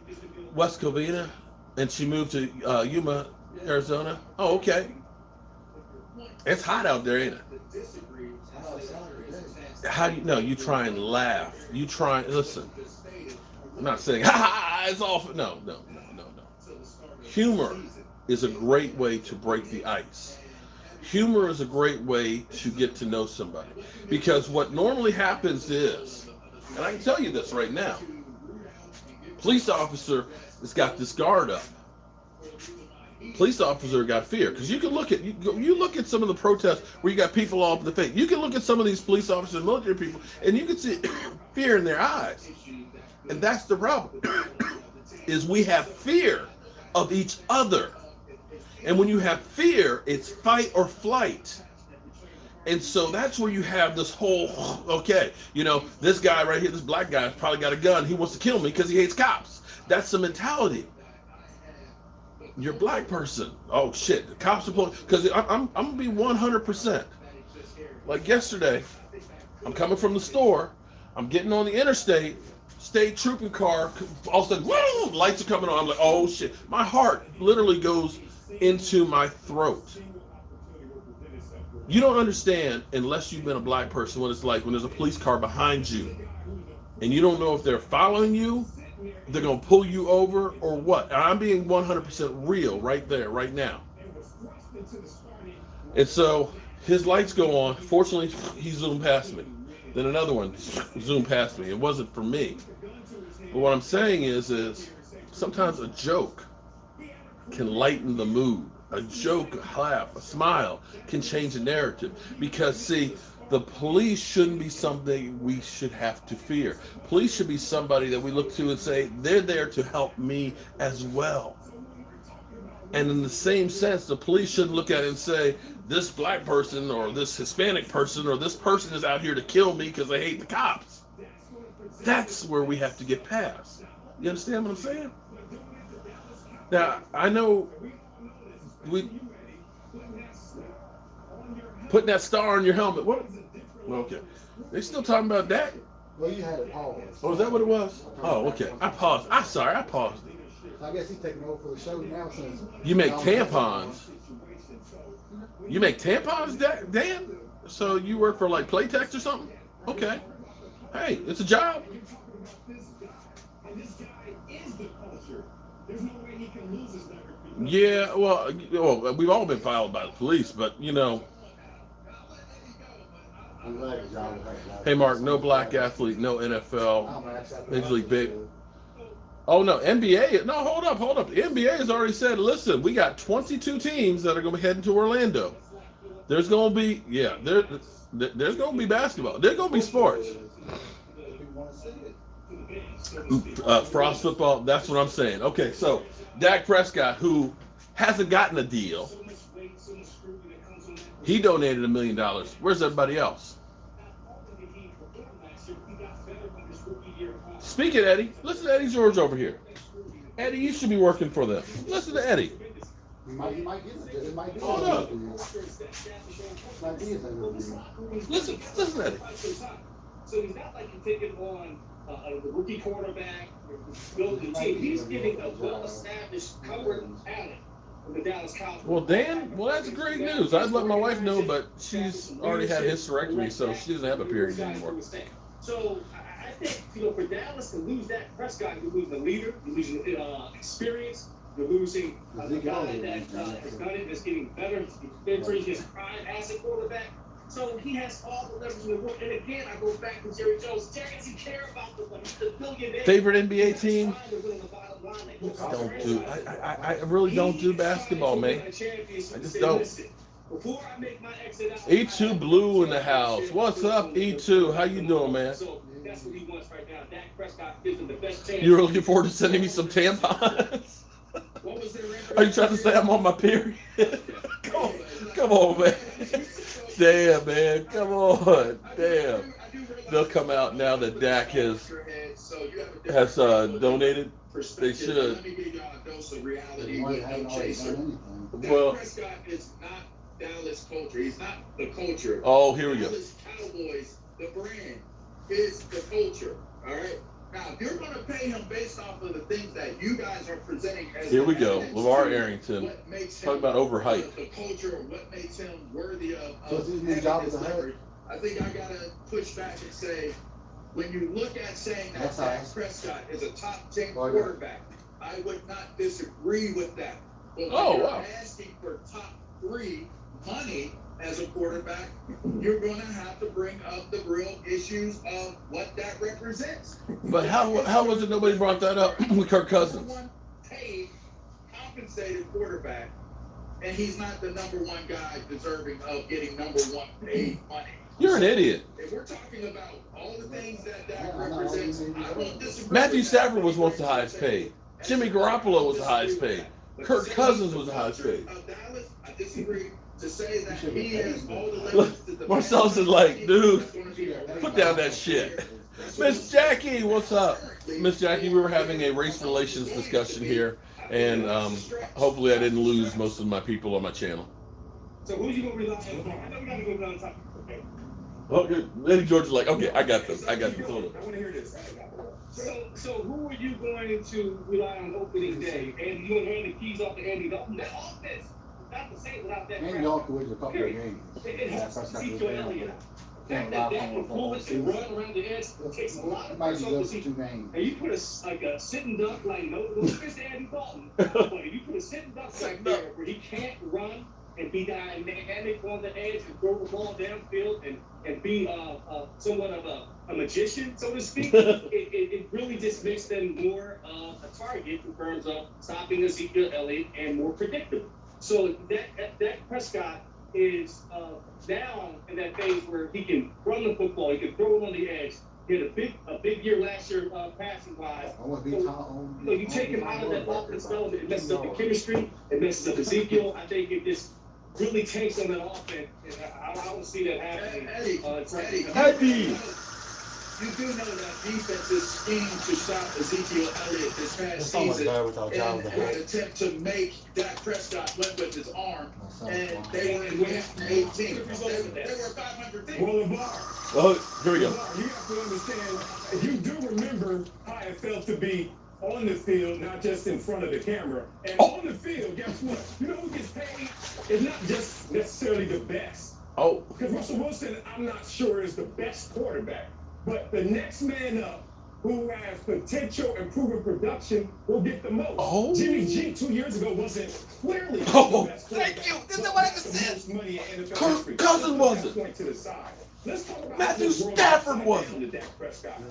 West Covina, And she moved to Yuma, Arizona. Oh, okay. It's hot out there, ain't it? How do you know? You try and laugh. You try and listen. I'm not saying, ha ha, it's off. No. Humor is a great way to break the ice. Humor is a great way to get to know somebody. Because what normally happens is, and I can tell you this right now, police officer has got this guard up. Police officer got fear. Because you can look at, you look at some of the protests where you got people all up in the face. You can look at some of these police officers and military people, and you can see fear in their eyes. And that's the problem, is we have fear of each other. And when you have fear, it's fight or flight. And so that's where you have this whole, okay, you know, this guy right here, this black guy has probably got a gun. He wants to kill me because he hates cops. That's the mentality. You're a black person. Oh, shit. The cops are pulling. Because I'm going to be 100%. Like yesterday, I'm coming from the store. I'm getting on the interstate. State trooper car. All of a sudden, whoa, lights are coming on. I'm like, oh, shit. My heart literally goes into my throat. You don't understand, unless you've been a black person, what it's like when there's a police car behind you and you don't know if they're following you, they're going to pull you over or what. And I'm being 100% real right there, right now. And so his lights go on. Fortunately, he zoomed past me. Then another one zoomed past me. It wasn't for me. But what I'm saying is sometimes a joke can lighten the mood. A joke, a laugh, a smile can change the narrative. Because, see, the police shouldn't be something we should have to fear. Police should be somebody that we look to and say, they're there to help me as well. And in the same sense, the police shouldn't look at it and say, this black person or this Hispanic person or this person is out here to kill me because they hate the cops. That's where we have to get past. You understand what I'm saying? Now, I know we putting that star on your helmet. What? Well, okay. They still talking about that? Well, you had a pause. Oh, is that what it was? Oh, okay. I paused. I'm sorry. I paused. I guess he's taking over for the show now since you make tampons. You make tampons, Dan? So you work for like Playtex or something? Okay. Hey, it's a job. Yeah, well, we've all been followed by the police, but you know. Hey, Mark, no black athlete, no NFL, Major League Baseball. Oh no, NBA. No, hold up. The NBA has already said, listen, we got 22 teams that are going to be heading to Orlando. There's going to be, there's going to be basketball. There's going to be sports. Frost football. That's what I'm saying. Okay, so Dak Prescott, who hasn't gotten a deal, he donated $1 million. Where's everybody else? Speak it, Eddie. Listen to Eddie George over here. Eddie, you should be working for them. Listen to Eddie. Hold up. Listen to Eddie. So he's not like you're taking on the rookie quarterback, building the team. He's getting a well-established current talent from the Dallas Cowboys. Well, Dan, that's great news. I'd let my wife know, but she's already had hysterectomy, so she doesn't have a period anymore. So I think, for Dallas to lose that Prescott, you're losing a leader, you're losing experience, you're losing a guy that has done it, that's getting better, he's been through his prime as a quarterback. So he has all the leverage in the world. And again, I go back to Jerry Jones. Jerry doesn't care about the billionaire. Favorite NBA team? I really don't do basketball, man. I just don't. E2 Blue in the house. What's up, E2? How you doing, man? That's what he wants right now. Dak Prescott gives him the best chance. You're looking forward to sending me some tampons? Are you trying to say I'm on my period? Come on, man. Damn, man. Come on. Damn. They'll come out now that Dak has donated. They should. Well, Prescott is not Dallas culture. He's not the culture. Oh, here we go. Dallas Cowboys, the brand, is the culture. All right. Now, if you're going to pay him based off of the things that you guys are presenting as Here we go. evidence LeVar to Arrington. what makes Talk him about overhyped. the culture, or what makes him worthy of So it's his new job as a head? leverage, I think I got to push back and say, when you look at saying that That's Dak nice. Prescott is a top 10 Oh, yeah. quarterback, I would not disagree with that. But when Oh, you're wow. asking for top 3 money as a quarterback, you're going to have to bring up the real issues of what that represents. But how was it nobody brought that up with Kirk Cousins? Number one paid, compensated quarterback, and he's not the number one guy deserving of getting number one paid money. You're an idiot. If we're talking about all the things that Dak represents, I won't disagree. Matthew with that. Stafford was once the highest paid. Jimmy Garoppolo was the highest paid. Kirk Cousins was the highest paid. Of Dallas, I disagree. To say that he has all the Look, levels to the Marcellus is like, dude, put down that shit. Miss Jackie, what's up? Miss Jackie, we were having a race relations discussion here, and hopefully I didn't lose most of my people on my channel. So who you gonna rely on? I know we gotta go down the top. Okay. Okay, Lady George is like, okay, I got this. I got this. Hold on. I want to hear this. So who are you going to rely on opening day? And you want to hand the keys off to Andy Dalton? That offense, not the same without that. And y'all could win a couple of games. It has That's not Ezekiel good. Elliott. Can't That rely on can pull it and run around the edge. It takes a lot It of might pressure be off good for Ezekiel. 2 games. And you put a sitting duck like no offense to Andy Dalton, but if you put a sitting duck back there where he can't run and be dynamic on the edge and throw the ball downfield and be somewhat of a magician, so to speak, it really just makes them more a target in terms of stopping Ezekiel Elliott and more predictable. So that Prescott is now in that phase where he can run the football, he can throw it on the edge. He had a big year last year passing wise. I want to be Tom. You take him out of that offense element, it messes up the chemistry, it messes up Ezekiel. I think it just really tanks on that offense, and I don't see that happening. Eddie. You do know that defenses schemed to stop Ezekiel Elliott this past That's almost season bad without John in with an the head. attempt to make Dak Prescott limp with his arm, and they were in What week happened? 18. What the result of that? They were 500 team. Well, LeVar, Oh, here we go. you have to understand, you do remember how it felt to be on the field, not just in front of the camera. And on the field, guess what? You know who gets paid? It's not just necessarily the best. Oh, Because Russell Wilson, I'm not sure, is the best quarterback. But the next man up who has potential and proven production will get the most. Oh. Jimmy G 2 years ago wasn't clearly Oh, the best thank quarterback, you. Isn't but that what I got the said? most money in NFL Kirk history. Cousins Let's put wasn't. that point to the side. Let's talk about Matthew this world Stafford upside wasn't. down to Dak Prescott.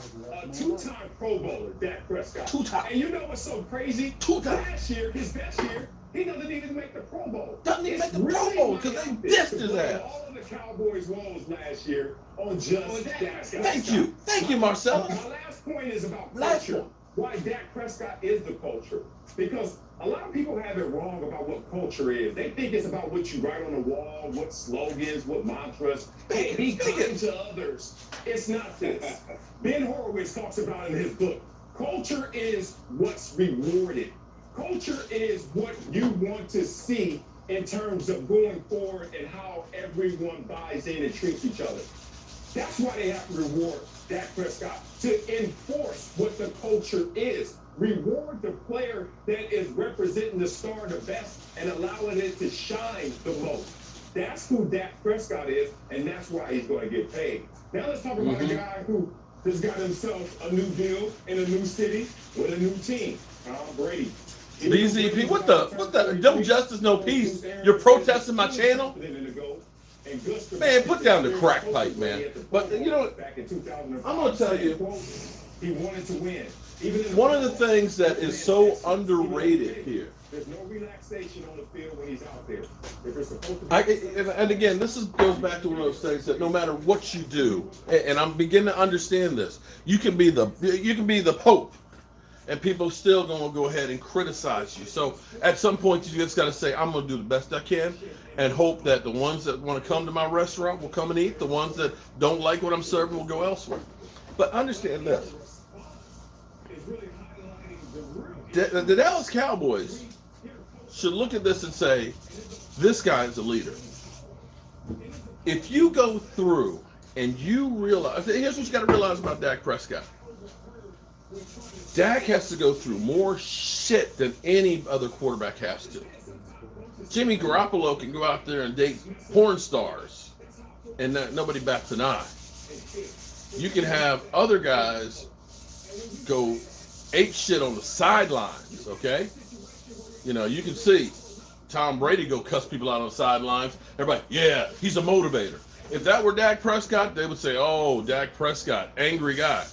Two-time Pro Bowler, Dak Prescott. Two-time. And you know what's so crazy? Two-time. Last year, his best year, he doesn't even make the Pro Bowl. Doesn't even It's make the Pro really Bowl 'cause they unfair dissed to his blame ass. all of the Cowboys' woes last year on just Dak Prescott. thank you, Marcellus. My last point is about Last culture. one. Why Dak Prescott is the culture. Because a lot of people have it wrong about what culture is. They think it's about what you write on the wall, what slogans, what mantras. Hey, be kind to others. It's not this. Ben Horowitz talks about in his book, culture is what's rewarded. Culture is what you want to see in terms of going forward and how everyone buys in and treats each other. That's why they have to reward Dak Prescott, to enforce what the culture is. Reward the player that is representing the star the best and allowing it to shine the most. That's who Dak Prescott is, and that's why he's going to get paid. Now let's talk about a guy who just got himself a new deal in a new city with a new team. Tom Brady. BZP, what the, no justice, no peace. You're protesting my channel? Man, put down the crack pipe, man. But, you know, I'm going to tell you, he wanted to win. one of the things that is so underrated here, There's no relaxation on the field when he's out there. If it's supposed to be and again, goes back to one of those things that no matter what you do, and I'm beginning to understand this, you can be the Pope, and people still gonna go ahead and criticize you. So at some point, you just got to say, I'm gonna do the best I can, and hope that the ones that want to come to my restaurant will come and eat. The ones that don't like what I'm serving will go elsewhere. But understand this: the Dallas Cowboys should look at this and say, this guy is a leader. If you go through and you realize, here's what you got to realize about Dak Prescott. Dak has to go through more shit than any other quarterback has to. Jimmy Garoppolo can go out there and date porn stars, and nobody bats an eye. You can have other guys go ape shit on the sidelines, okay? You know, you can see Tom Brady go cuss people out on the sidelines. Everybody, yeah, he's a motivator. If that were Dak Prescott, they would say, oh, Dak Prescott, angry guy.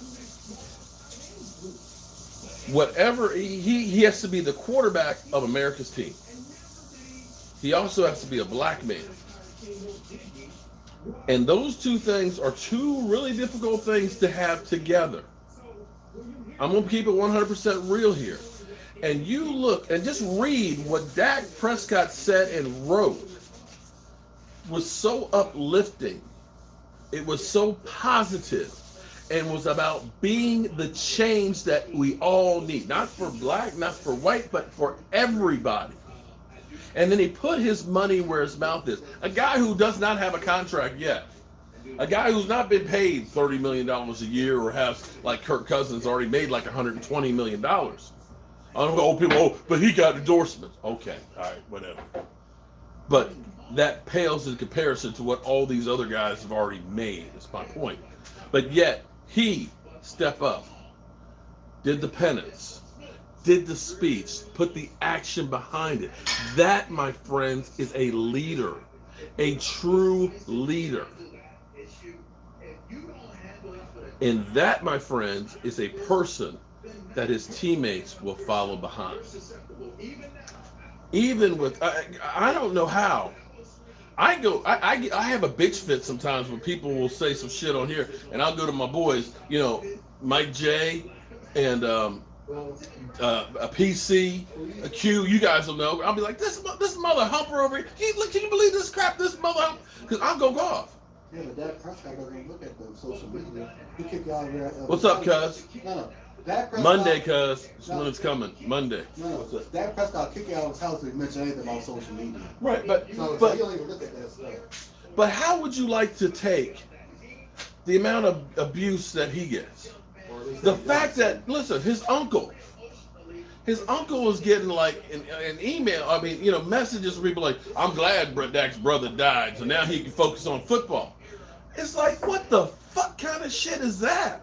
Whatever, he has to be the quarterback of America's team. He also has to be a black man. And those two things are two really difficult things to have together. I'm going to keep it 100% real here. And you look and just read what Dak Prescott said and wrote was so uplifting. It was so positive and was about being the change that we all need. Not for black, not for white, but for everybody. And then he put his money where his mouth is. A guy who does not have a contract yet. A guy who's not been paid $30 million a year or has, like Kirk Cousins, already made like $120 million. I don't know, people, but he got endorsements. Okay, all right, whatever. But that pales in comparison to what all these other guys have already made, is my point. But yet, he stepped up, did the penance, did the speech, put the action behind it. That, my friends, is a leader, a true leader. And that, my friends, is a person that his teammates will follow behind. Even with, I don't know how. I have a bitch fit sometimes when people will say some shit on here, and I'll go to my boys, you know, Mike J and a PC, a Q, you guys will know. I'll be like, this mother humper over here. Can you believe this crap, this mother humper? Because I'll go off. Yeah, but Dak Prescott doesn't look at the social media. He kicked you out of there. What's up, cuz? No. Dak Prescott, Monday, cuz. It's when it's coming. Monday. No. Dak Prescott kicked you out of his house if he mentioned anything about social media. Right, but he don't even look at that stuff. But how would you like to take the amount of abuse that he gets? The fact that, listen, his uncle was getting like an email, messages from people like, I'm glad Dak's brother died, so now he can focus on football. It's like, what the fuck kind of shit is that?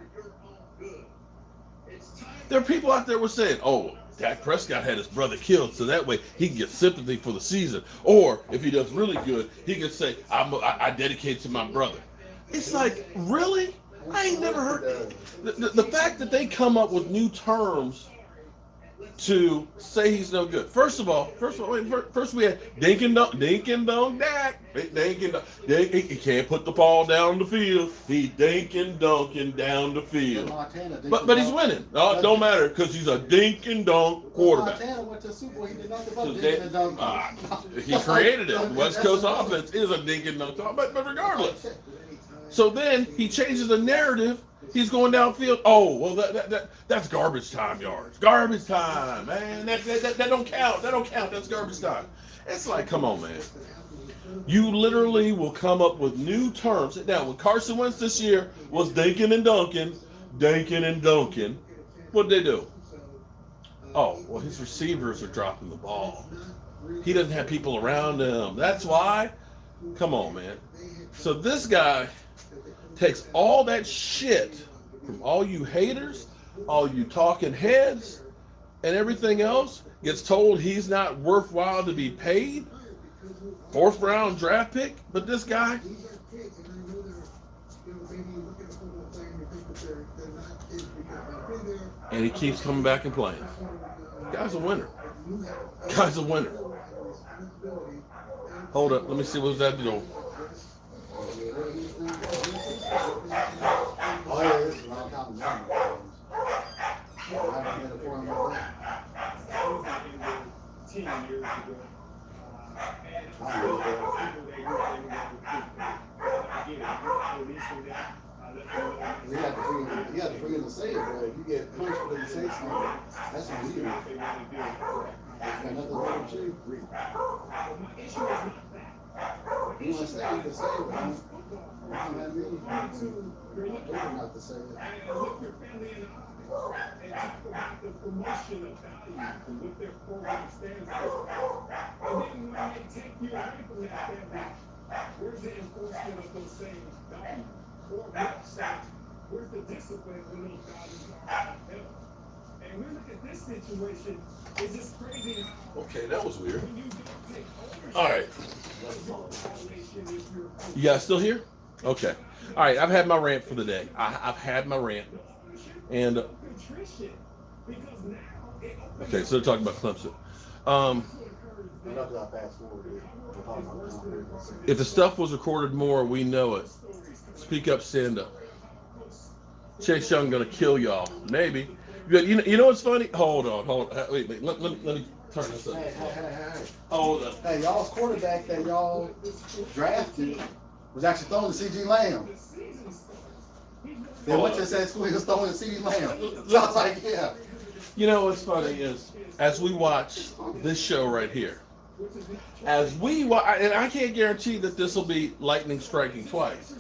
There are people out there who were saying, oh, Dak Prescott had his brother killed, so that way he can get sympathy for the season. Or if he does really good, he can say, I dedicate to my brother. It's like, really? I ain't never heard. The fact that they come up with new terms to say he's no good. First of all, we had dink and dunk Dak. He can't put the ball down the field. He dink and dunking down the field. But he's winning. No, it don't matter because he's a dink and dunk quarterback. Montana went to Super Bowl. He did nothing but dink and dunk. He created it. West Coast offense is a dink and dunk. But regardless. So then he changes the narrative. He's going downfield. Oh, well, that's garbage time yards. Garbage time, man. That don't count. That don't count. That's garbage time. It's like, come on, man. You literally will come up with new terms. Now, when Carson Wentz this year was dinking and dunking, what'd they do? Oh, well, his receivers are dropping the ball. He doesn't have people around him. That's why. Come on, man. So this guy takes all that shit from all you haters, all you talking heads, and everything else, gets told he's not worthwhile to be paid, 4th round draft pick, but this guy, and he keeps coming back and playing. Guy's a winner. Guy's a winner. Hold up, let me see what's that deal. Oh, yeah, this is around counting numbers. I haven't been a foreign like that. 10 years ago. You have to freedom to say it, but if you get punched when you say something, that's on you. Got nothing wrong with you. You want to say it, you can say it, but you don't have me. Not to say it. and talk about the promotion of value and what their program stands for. And then when they take you away from that standard, where's the enforcement of those same values? Or where's the discipline when those values are upheld? And we look at this situation, it's just crazy how Okay, that was weird. when you don't take ownership All right. of your violation, if you're You guys still here? Okay. All right, I've had my rant for the day. I've had my rant. And contrition, because now it opens okay, so they're talking about Clemson. I'm not gonna fast forward it. We're talking about Clemson. If the stuff was recorded more, we know it. Speak up, stand up. Chase Young gonna kill y'all. Maybe. But you know what's funny? Hold on. Wait. Let me turn this up. Hey. Hold up. Hey, y'all's quarterback that y'all drafted was actually throwing to C.G. Lamb. They went to that school, he was throwing to C.G. Lamb. So I was like, yeah. You know what's funny is, as we watch this show right here, as we watch, and I can't guarantee that this will be lightning striking twice,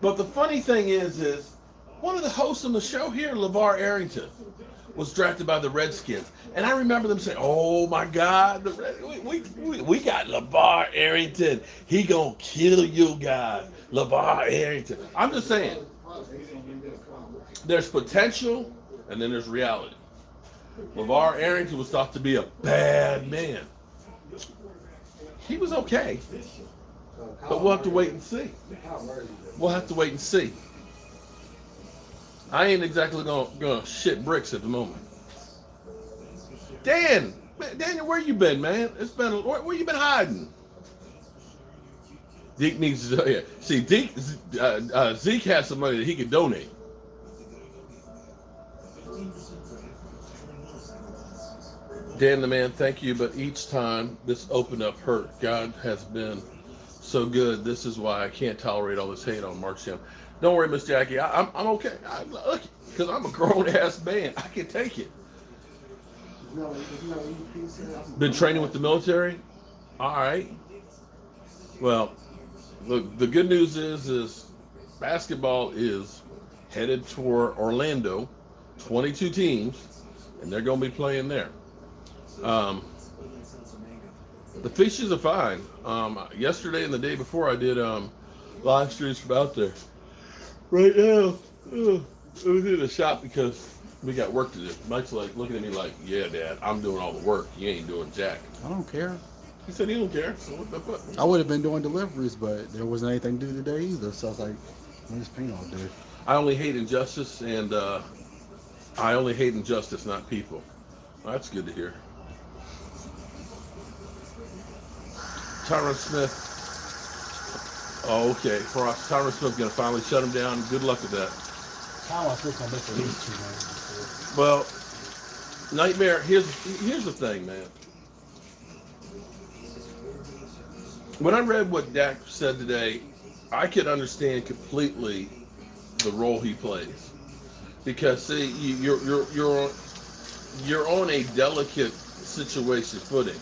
but the funny thing is one of the hosts on the show here, LeVar Arrington, was drafted by the Redskins, and I remember them saying, "Oh my God, we got LeVar Arrington. He gonna kill you guys, LeVar Arrington." I'm just saying, there's potential, and then there's reality. LeVar Arrington was thought to be a bad man. He was okay, but we'll have to wait and see. We'll have to wait and see. I ain't exactly gonna shit bricks at the moment. Daniel, where you been, man? It's been where you been hiding? Deke needs to. Yeah. See, Zeke has some money that he can donate. Dan the man, thank you. But each time this opened up hurt. God has been so good. This is why I can't tolerate all this hate on Mark Sam. Don't worry, Miss Jackie. I'm okay. Look, because I'm a grown ass man. I can take it. Been training with the military. All right. Well, look. The good news is basketball is headed toward Orlando. 22 teams, and they're going to be playing there. The fishes are fine. Yesterday and the day before, I did live streams from out there. Right now, I was in the shop because we got work to do. Mike's like looking at me like, "Yeah, Dad, I'm doing all the work. You ain't doing jack." I don't care. He said he don't care. So what the fuck? I would have been doing deliveries, but there wasn't anything to do today either. So I was like, I'm just paint all day. I only hate injustice, and I only hate injustice, not people. Well, that's good to hear. Tyron Smith. Oh, okay. Frost. Tyron Smith's going to finally shut him down. Good luck with that. How am I supposed to miss these 2 games? Well, Nightmare, here's the thing, man. When I read what Dak said today, I could understand completely the role he plays. Because see, you're on a delicate situation footing.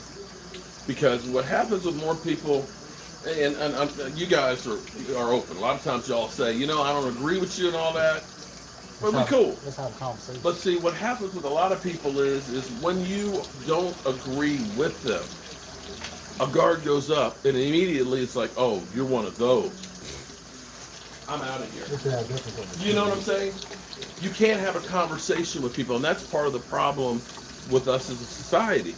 Because what happens with more people, and you guys are open. A lot of times y'all say, I don't agree with you and all that. But we cool. Let's have a conversation. But see, what happens with a lot of people is when you don't agree with them, a guard goes up, and immediately it's like, oh, you're one of those. I'm out of here. You know what I'm saying? You can't have a conversation with people, and that's part of the problem with us as a society.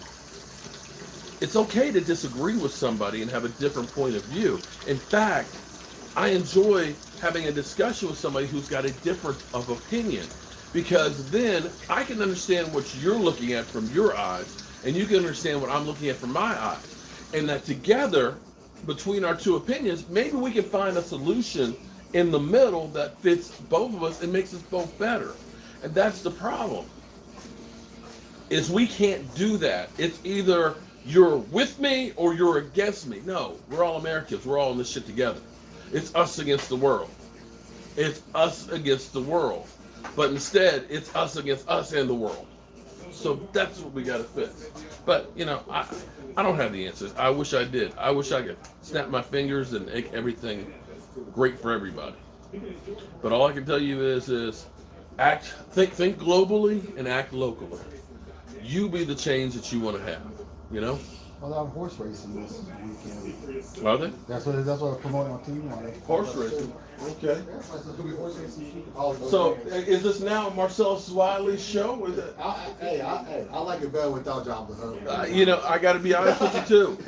It's okay to disagree with somebody and have a different point of view. In fact, I enjoy having a discussion with somebody who's got a different of opinion, because then I can understand what you're looking at from your eyes, and you can understand what I'm looking at from my eyes. And that together, between our two opinions, maybe we can find a solution in the middle that fits both of us and makes us both better. And that's the problem, is we can't do that. It's either you're with me or you're against me. No, we're all Americans. We're all in this shit together. It's us against the world. It's us against the world. But instead, it's us against us and the world. So that's what we got to fix. But, I don't have the answers. I wish I did. I wish I could snap my fingers and make everything great for everybody. But all I can tell you is Think globally and act locally. You be the change that you want to have. You know. Well, I'm horse racing this weekend. Are they? That's what they're promoting on TV. Horse racing. Okay. Yeah, so it's gonna be horse racing. So is this now Marcellus Wiley's show? Or is it? I like it better without Job the Hub. You know, I got to be honest with you too.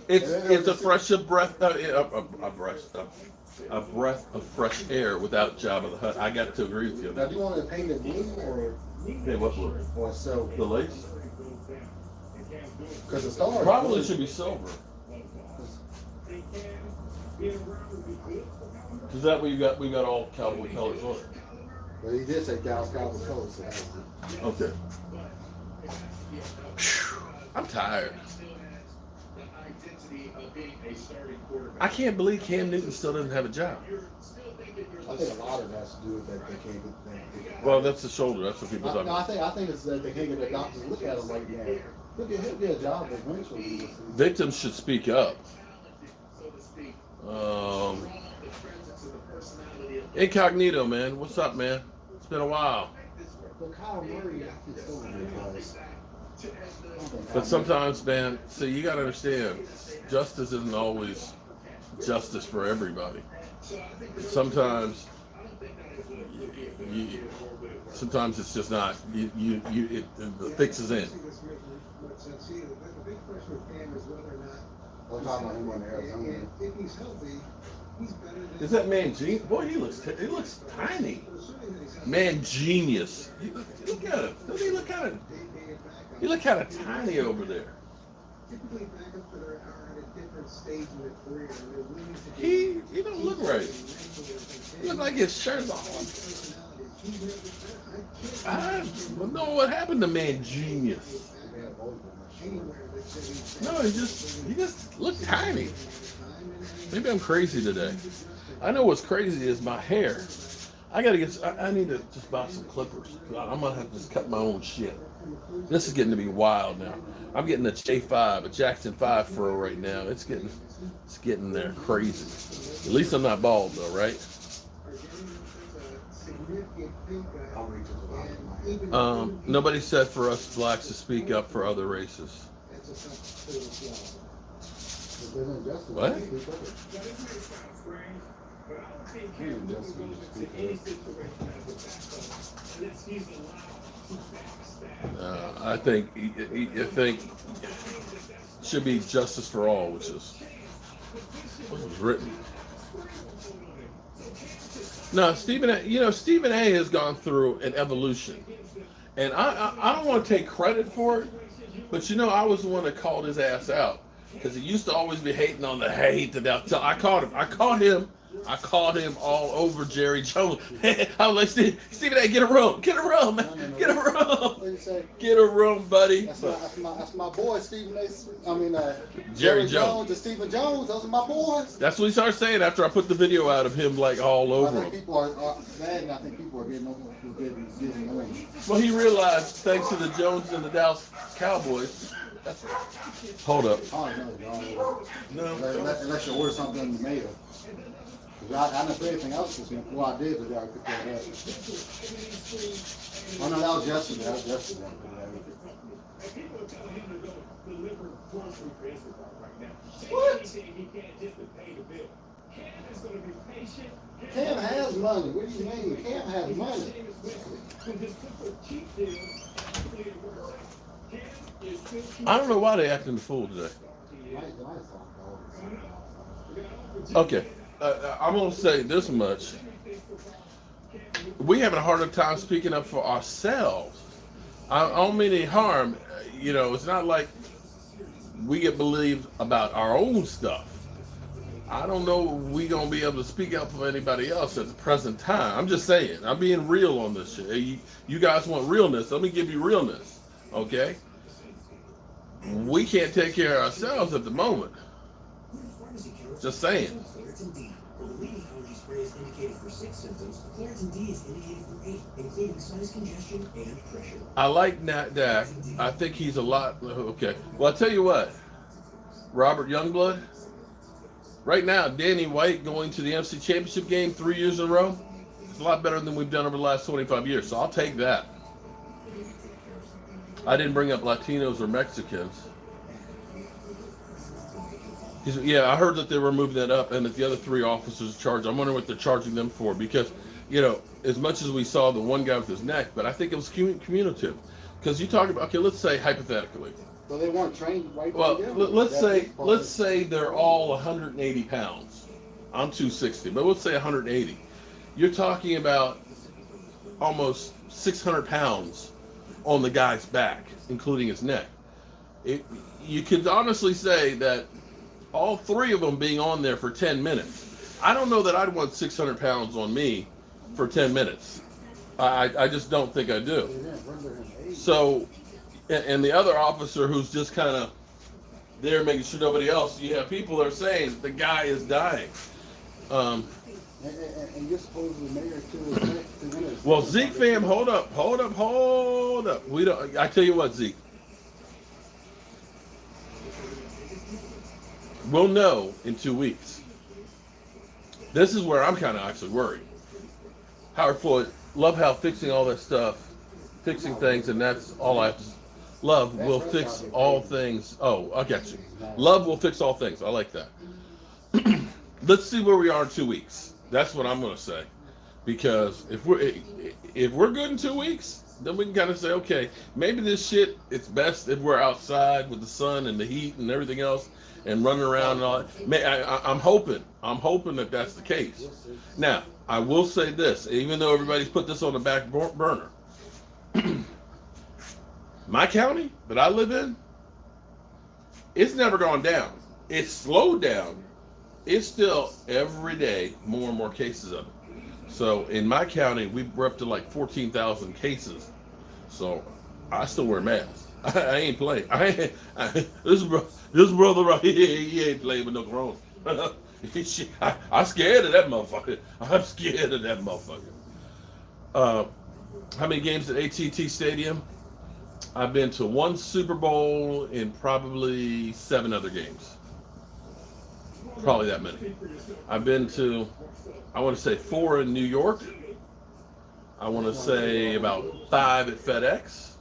It's a fresh breath, a breath of fresh air without Jabba the Hutt. I got to agree with you. Now, do you want to paint it blue or Hey, what blue? silver? The lace? Because the stars Probably should be silver. Is that what you got? We got all cowboy colors on it. But he did say Dallas Cowboys colors. So that was it. Okay. I'm tired. I can't believe Cam Newton still doesn't have a job. I think a lot of it has to do with that they can't get. Well, that's the shoulder. That's what people talk No, about. I think it's that they can't get the doctors to look at him right now. He'll get a job eventually. Victims should speak up. Incognito, man. What's up, man? It's been a while. But Kyle Murray, I think so because. But sometimes, man, see, you gotta understand, justice isn't always justice for everybody. Sometimes, sometimes it's just not. The fix is in. I'm talking about him in Arizona. If he's healthy, he's better than. Is that man genius? Boy, he looks tiny. Man genius. Look at him. Doesn't he look kind of? He look kind of tiny over there. Typically, backups that are at a different stage in their career, and they're willing to. He don't look right. He look like his shirt's off. I don't know what happened to man genius. No, he just looked tiny. Maybe I'm crazy today. I know what's crazy is my hair. I need to just buy some clippers. I'm gonna have to just cut my own shit. This is getting to be wild now. I'm getting a J5, a Jackson 5 fro right now. It's getting there crazy. At least I'm not bald though, right? Nobody said for us blacks to speak up for other races. What? I think should be justice for all, which is what was written. No, Stephen A has gone through an evolution, and I don't want to take credit for it, but I was the one that called his ass out because he used to always be hating on the hate. I called him all over Jerry Jones. I was like, Stephen A, get a room, man. Get a room. Get a room, buddy. That's my boy, Stephen A. Jerry Jones. And Stephen Jones, those are my boys. That's what he started saying after I put the video out of him like all over I him. think people are mad, and I think people are getting on. Well, he realized, thanks to the Jones and the Dallas Cowboys. Hold up. Oh, no. Unless you order something in the mail. I didn't do anything else this week. Well, I did, but I picked that up. Oh, no, that was yesterday. What? Cam has money. What do you mean? Cam has money. I don't know why they acting the fool today. Okay. I'm going to say this much. We having a harder time speaking up for ourselves. I don't mean any harm. It's not like we get believed about our own stuff. I don't know if we going to be able to speak up for anybody else at the present time. I'm just saying. I'm being real on this shit. You guys want realness. Let me give you realness. Okay? We can't take care of ourselves at the moment. Just saying. Is indicated for 6 symptoms. Claritin D is indicated for 8, including sinus congestion and pressure. I like Nat Dak. I think he's a lot. Okay. Well, I'll tell you what. Robert Youngblood. Right now, Danny White going to the NFC Championship game 3 years in a row. It's a lot better than we've done over the last 25 years, so I'll take that. I didn't bring up Latinos or Mexicans. Yeah, I heard that they were moving that up, and that the other 3 officers charged. I'm wondering what they're charging them for, because, as much as we saw the one guy with his neck, but I think it was cumulative. Because you talk about, okay, let's say hypothetically. So they weren't trained right. Well, let's say they're all 180 pounds. I'm 260, but let's say 180. You're talking about almost 600 pounds on the guy's back, including his neck. You could honestly say that all 3 of them being on there for 10 minutes. I don't know that I'd want 600 pounds on me for 10 minutes. I just don't think I do. So, and the other officer who's just kind of there making sure nobody else, you have people that are saying the guy is dying. And you're supposedly mayor too. Well, Zeke fam, hold up. We don't. I tell you what, Zeke. We'll know in 2 weeks. This is where I'm kind of actually worried. Howard Floyd, love how fixing all that stuff, fixing things, and that's all I have to. Love will fix all things. Oh, I got you. Love will fix all things. I like that. Let's see where we are in 2 weeks. That's what I'm going to say. Because if we're good in 2 weeks, then we can kind of say, okay, maybe this shit, it's best if we're outside with the sun and the heat and everything else and running around and all that. I'm hoping that that's the case. Now, I will say this, even though everybody's put this on the back burner, my county that I live in, it's never gone down. It's slowed down. It's still every day more and more cases of it. So in my county, we're up to like 14,000 cases. So I still wear masks. I ain't playing. This brother right here, he ain't playing with no corona. I'm scared of that motherfucker. How many games at AT&T Stadium? I've been to 1 Super Bowl and probably 7 other games. Probably that many. I've been to, I want to say 4 in New York. I want to say about 5 at FedEx.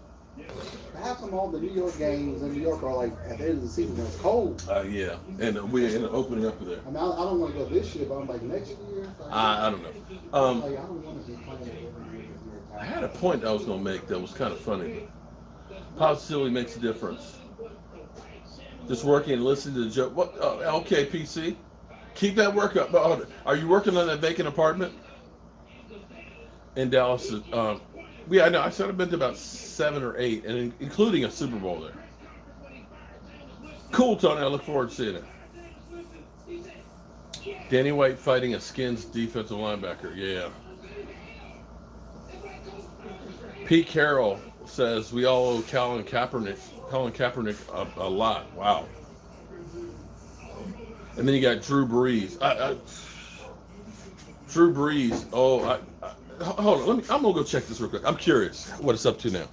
How come all the New York games in New York are like at the end of the season when it's cold? Yeah, and we're in the opening up there. I mean, I don't want to go this year, but I'm like next year. I don't know. Like, I don't want to be playing. I had a point I was going to make that was kind of funny. Positively makes a difference. Just working and listening to the joke. What? Okay, PC. Keep that work up. Are you working on that vacant apartment in Dallas? Yeah, I know. I said I've been to about 7 or 8, and including a Super Bowl there. Cool, Tony. I look forward to seeing it. Danny White fighting a Skins defensive linebacker. Yeah. Pete Carroll says we all owe Colin Kaepernick a lot. Wow. And then you got Drew Brees. Drew Brees. Oh, hold on. I'm gonna go check this real quick. I'm curious what it's up to now.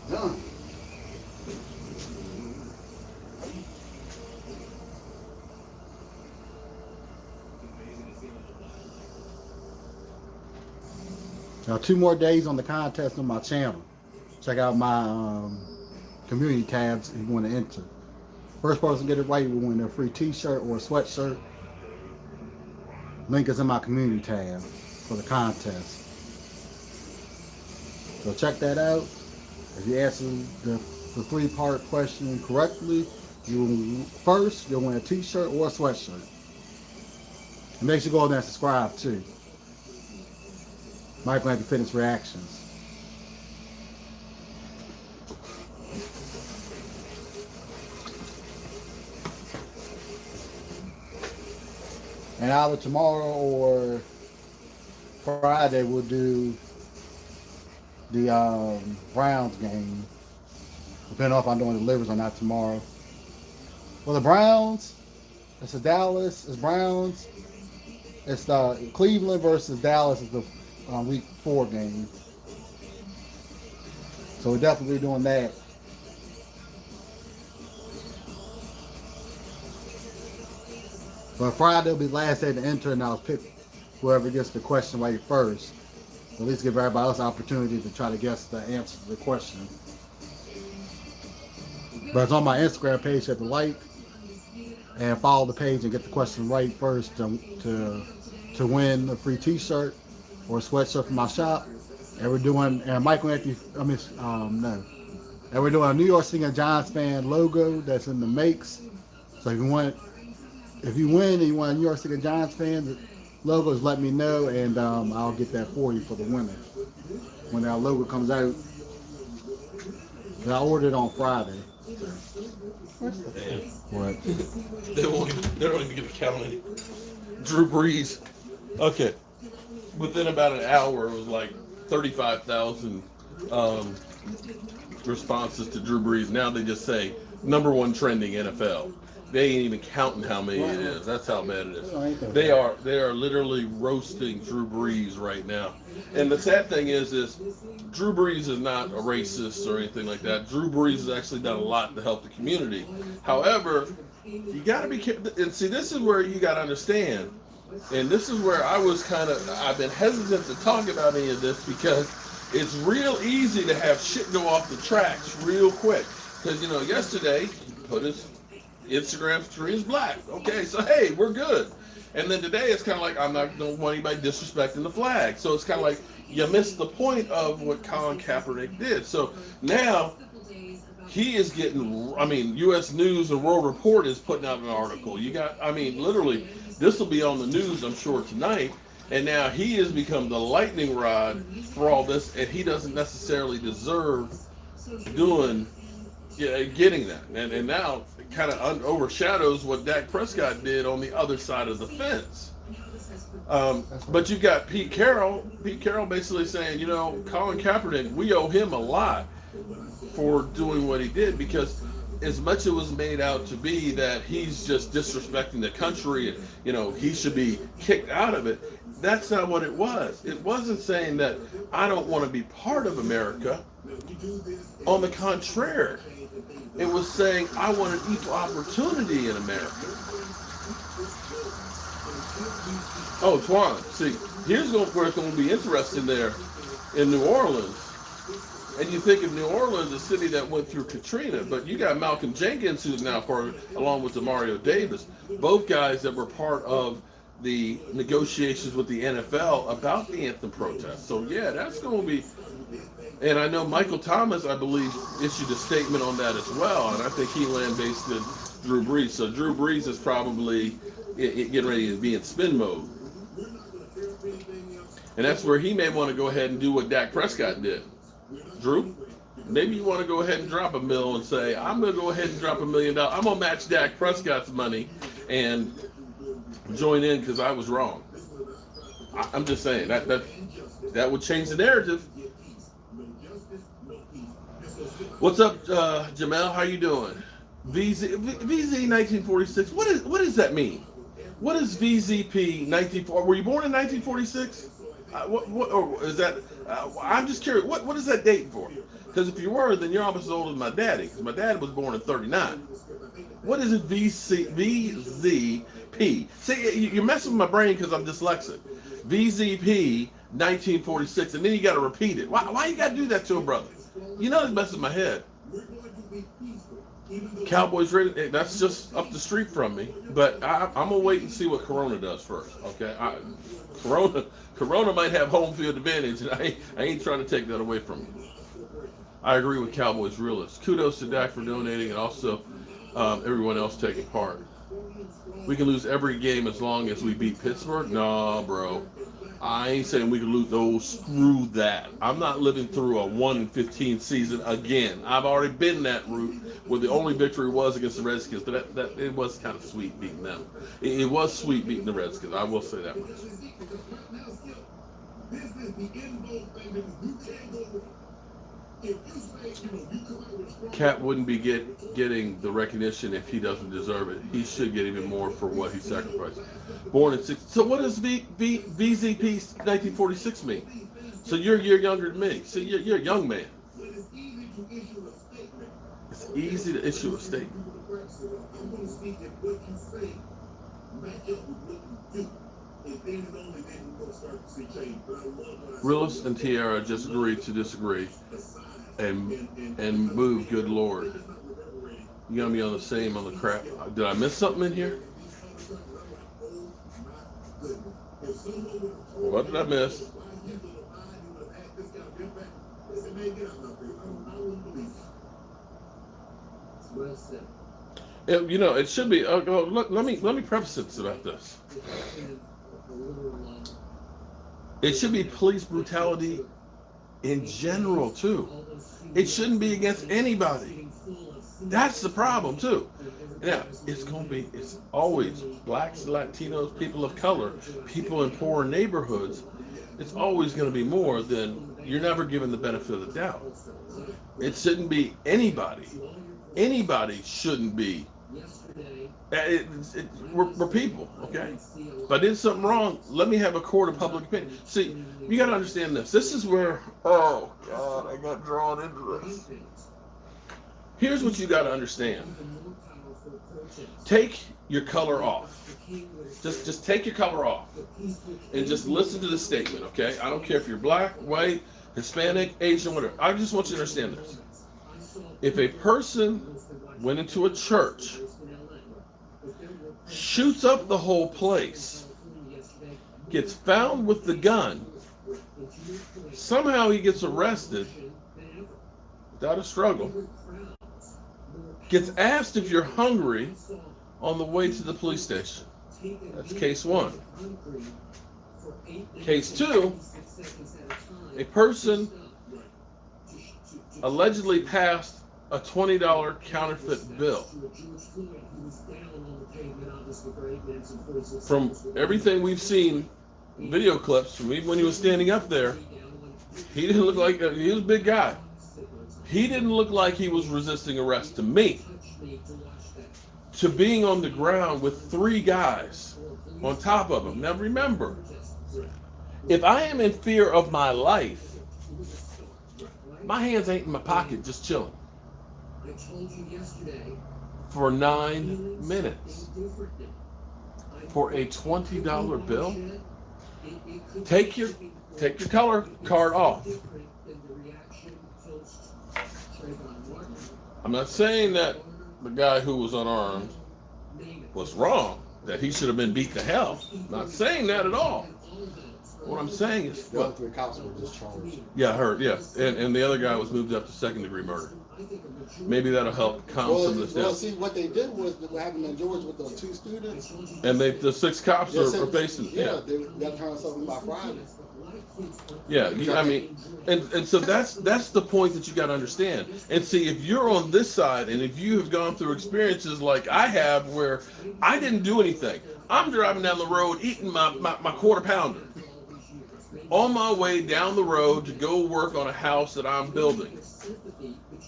Done. Now 2 more days on the contest on my channel. Check out my community tabs if you want to enter. First person to get it right will win a free t-shirt or a sweatshirt. Link is in my community tab for the contest. So check that out. If you answer the 3-part question correctly, You'll win a t-shirt or a sweatshirt. And make sure you go in there and subscribe too. Michael Anthony Fitness Reactions. And either tomorrow or Friday we'll do the Browns game. Depending on if I'm doing delivers or not tomorrow. Well, the Browns, it's the Dallas, it's Browns. It's the Cleveland versus Dallas is the week 4 game. So we're definitely doing that. But Friday will be the last day to enter, and I'll pick whoever gets the question right first. At least give everybody else an opportunity to try to guess the answer to the question. But it's on my Instagram page. You have to like and follow the page and get the question right first to win a free t-shirt or a sweatshirt from my shop. And we're doing Michael Anthony, and we're doing a New York City Giants fan logo that's in the makes. So if you win and you want a New York City Giants fan logo, just let me know, and I'll get that for you for the winner when that logo comes out. I ordered it on Friday. Damn. What? They don't even get a count in. Drew Brees. Okay. Within about an hour, it was like 35,000 responses to Drew Brees. Now they just say #1 trending NFL. They ain't even counting how many it is. That's how bad it is. They are literally roasting Drew Brees right now. And the sad thing is Drew Brees is not a racist or anything like that. Drew Brees has actually done a lot to help the community. However, you got to be careful. And see, this is where you got to understand. And this is where I've been hesitant to talk about any of this because it's real easy to have shit go off the tracks real quick. Because, yesterday, he put his Instagram screen is black. Okay, so hey, we're good. And then today it's kind of like, don't want anybody disrespecting the flag. So it's kind of like, you missed the point of what Colin Kaepernick did. So now he is getting, U.S. News and World Report is putting out an article. Literally, this will be on the news, I'm sure, tonight. And now he has become the lightning rod for all this, and he doesn't necessarily deserve getting that. And now it kind of overshadows what Dak Prescott did on the other side of the fence. But you've got Pete Carroll. Pete Carroll basically saying, Colin Kaepernick, we owe him a lot for doing what he did, because as much it was made out to be that he's just disrespecting the country and, he should be kicked out of it, that's not what it was. It wasn't saying that I don't want to be part of America. On the contrary, it was saying I want an equal opportunity in America. Oh, Twan, see, here's where it's going to be interesting there in New Orleans. And you think of New Orleans, a city that went through Katrina, but you got Malcolm Jenkins, who's now part, along with Demario Davis, both guys that were part of the negotiations with the NFL about the anthem protest. So yeah, that's going to be, and I know Michael Thomas, I believe, issued a statement on that as well, and I think he land-based in Drew Brees. So Drew Brees is probably getting ready to be in spin mode. And that's where he may want to go ahead and do what Dak Prescott did. Drew, maybe you want to go ahead and drop $1 million and say, I'm going to go ahead and drop $1 million. I'm going to match Dak Prescott's money and join in because I was wrong. I'm just saying that would change the narrative. What's up, Jamel? How you doing? VZ 1946. What does that mean? What is VZP 1940? Were you born in 1946? What or is that? I'm just curious. What is that date for? Because if you were, then you're almost as old as my daddy. Because my dad was born in 39. What is it? VZP? See, you're messing with my brain because I'm dyslexic. VZP 1946, and then you got to repeat it. Why you got to do that to a brother? You know it's messing my head. Cowboys ready? That's just up the street from me. But I'm gonna wait and see what Corona does first. Okay, Corona might have home field advantage, and I ain't trying to take that away from you. I agree with Cowboys realists. Kudos to Dak for donating, and also everyone else taking part. We can lose every game as long as we beat Pittsburgh. Nah, bro. I ain't saying we can lose. No, screw that. I'm not living through a 1-15 season again. I've already been that route where the only victory was against the Redskins, but that it was kind of sweet beating them. It was sweet beating the Redskins. I will say that much. Cat wouldn't be getting the recognition if he doesn't deserve it. He should get even more for what he sacrificed. Born in 60. So what does VZP 1946 mean? So you're a year younger than me. So you're a young man. It's easy to issue a statement. Willis and Tierra just agreed to disagree and move. Good Lord, you got me on the crap. Did I miss something in here? What did I miss? It should be. Look, let me preface it about this. It should be police brutality in general too. It shouldn't be against anybody. That's the problem too. Now, it's always blacks, Latinos, people of color, people in poor neighborhoods. It's always going to be more than you're never given the benefit of the doubt. It shouldn't be anybody. Anybody shouldn't be. We're people, okay? If I did something wrong, let me have a court of public opinion. See, you got to understand this. This is where, oh God, I got drawn into this. Here's what you got to understand. Take your color off. Just take your color off, and just listen to the statement, okay? I don't care if you're black, white, Hispanic, Asian, whatever. I just want you to understand this. If a person went into a church, shoots up the whole place, gets found with the gun, somehow he gets arrested without a struggle, gets asked if you're hungry on the way to the police station. That's case one. Case two, a person allegedly passed a $20 counterfeit bill. From everything we've seen, video clips from even when he was standing up there, he didn't look like he was a big guy. He didn't look like he was resisting arrest to me. To being on the ground with 3 guys on top of him. Now remember, if I am in fear of my life, my hands ain't in my pocket just chilling. For 9 minutes. For a $20 bill? Take your color card off. I'm not saying that the guy who was unarmed was wrong, that he should have been beat to hell. I'm not saying that at all. What I'm saying is, The other 3 cops were discharged. yeah, I heard, yeah, and the other guy was moved up to 2nd-degree murder. Maybe that'll help calm some of this down. Well, see, what they did was what happened in Georgia with those 2 students. And the 6 cops are facing, yeah, they got to turn something by Friday. Yeah, I mean, and so that's the point that you got to understand. And see, if you're on this side, and if you have gone through experiences like I have, where I didn't do anything, I'm driving down the road eating my quarter pounder, on my way down the road to go work on a house that I'm building.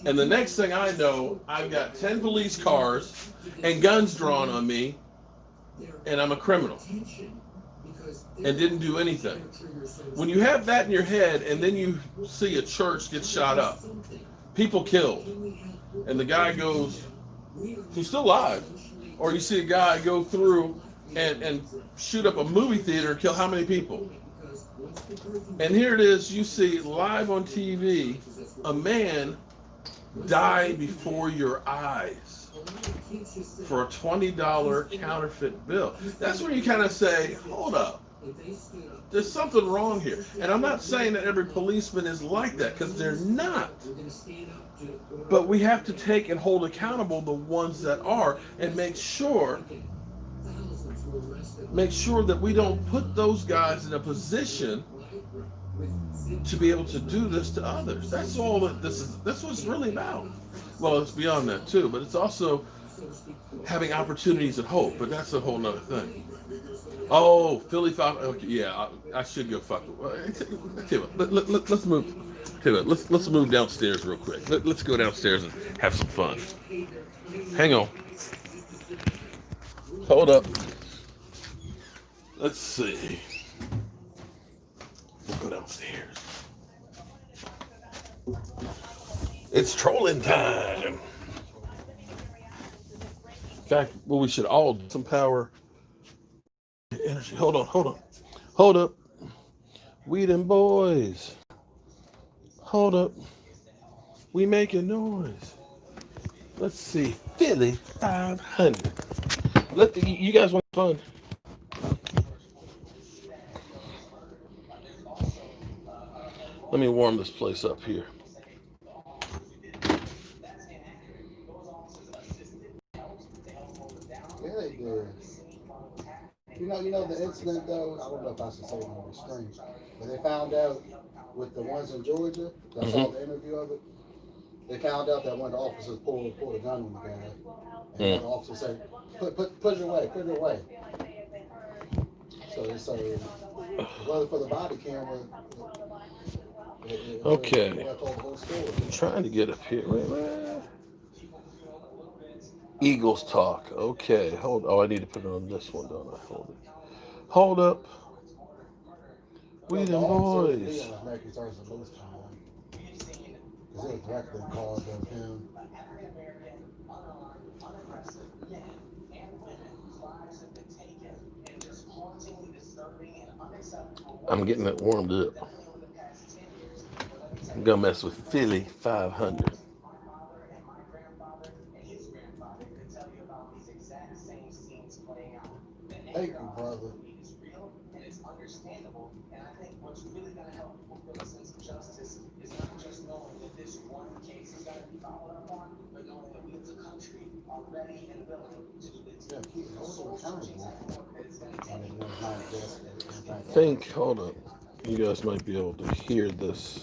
And the next thing I know, I've got 10 police cars and guns drawn on me, and I'm a criminal and didn't do anything. When you have that in your head, and then you see a church get shot up, people killed, and the guy goes, he's still alive, or you see a guy go through and shoot up a movie theater and kill how many people? And here it is, you see live on TV, a man die before your eyes for a $20 counterfeit bill. That's when you kind of say, hold up. There's something wrong here. And I'm not saying that every policeman is like that, because they're not. But we have to take and hold accountable the ones that are, and make sure that we don't put those guys in a position to be able to do this to others. That's all that that's what it's really about. Well, it's beyond that too, but it's also having opportunities and hope, but that's a whole nother thing. Oh, Philly 5. Okay, yeah, I should go fuck. Let's move. Let's move downstairs real quick. Let's go downstairs and have some fun. Hang on. Hold up. Let's see. We'll go downstairs. It's trolling time. In fact, well, we should all do some power. Energy. Hold up. We them boys. Hold up. We making noise. Let's see. Philly 500. You guys want fun? Let me warm this place up here. Yeah, they did. You know the incident though. I don't know if I should say it on the stream, but they found out with the ones in Georgia. I saw the interview of it. They found out that one of the officers pulled a gun on the guy, and the officer said, "Put it away." So if it wasn't for the body camera. Okay. I'm trying to get up here. Wait. Eagles talk. Okay. I need to put it on this one, don't I? Hold up. We them boys. I'm getting it warmed up. I'm gonna mess with Philly 500. Thank you, brother. Hold up. You guys might be able to hear this.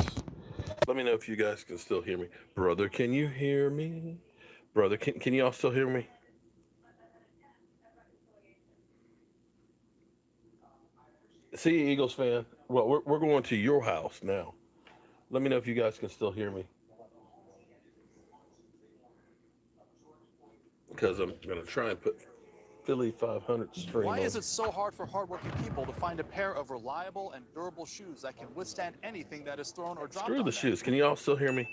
Let me know if you guys can still hear me. Brother, can you hear me? Brother, can you all still hear me? See, Eagles fan. Well, we're going to your house now. Let me know if you guys can still hear me. Because I'm going to try and put Philly 500 stream Why on. is it so hard for hardworking people to find a pair of reliable and durable shoes that can withstand anything that is thrown or dropped Screw on the them? shoes. Can you all still hear me?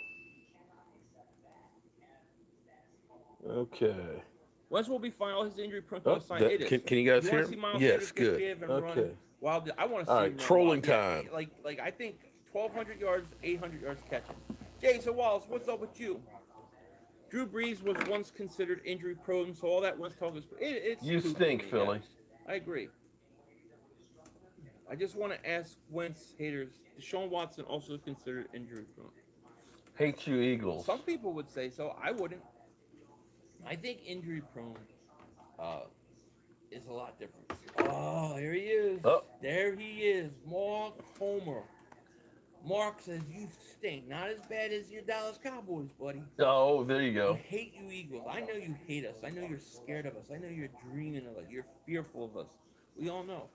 Okay. Wentz will be fine. All his injury protocol sign. It is. Can you guys hear me? Yes, good. Okay. Wild. I want to see. All right, him run trolling wild. Yeah, time. like I think 1,200 yards, 800 yards catching. Jason Wallace, what's up with you? Drew Brees was once considered injury prone, so all that Wentz talk is. It's You stink, me, Philly. yes. I agree. I just want to ask Wentz haters: Deshaun Watson also considered injury prone? Hate you, Eagles. Some people would say so. I wouldn't. I think injury prone is a lot different. Oh, here he is. Oh. There he is. Mark Homer. Mark says you stink. Not as bad as your Dallas Cowboys, buddy. Oh, there you go. I hate you, Eagles. I know you hate us. I know you're scared of us. I know you're dreaming of us. You're fearful of us. We all know.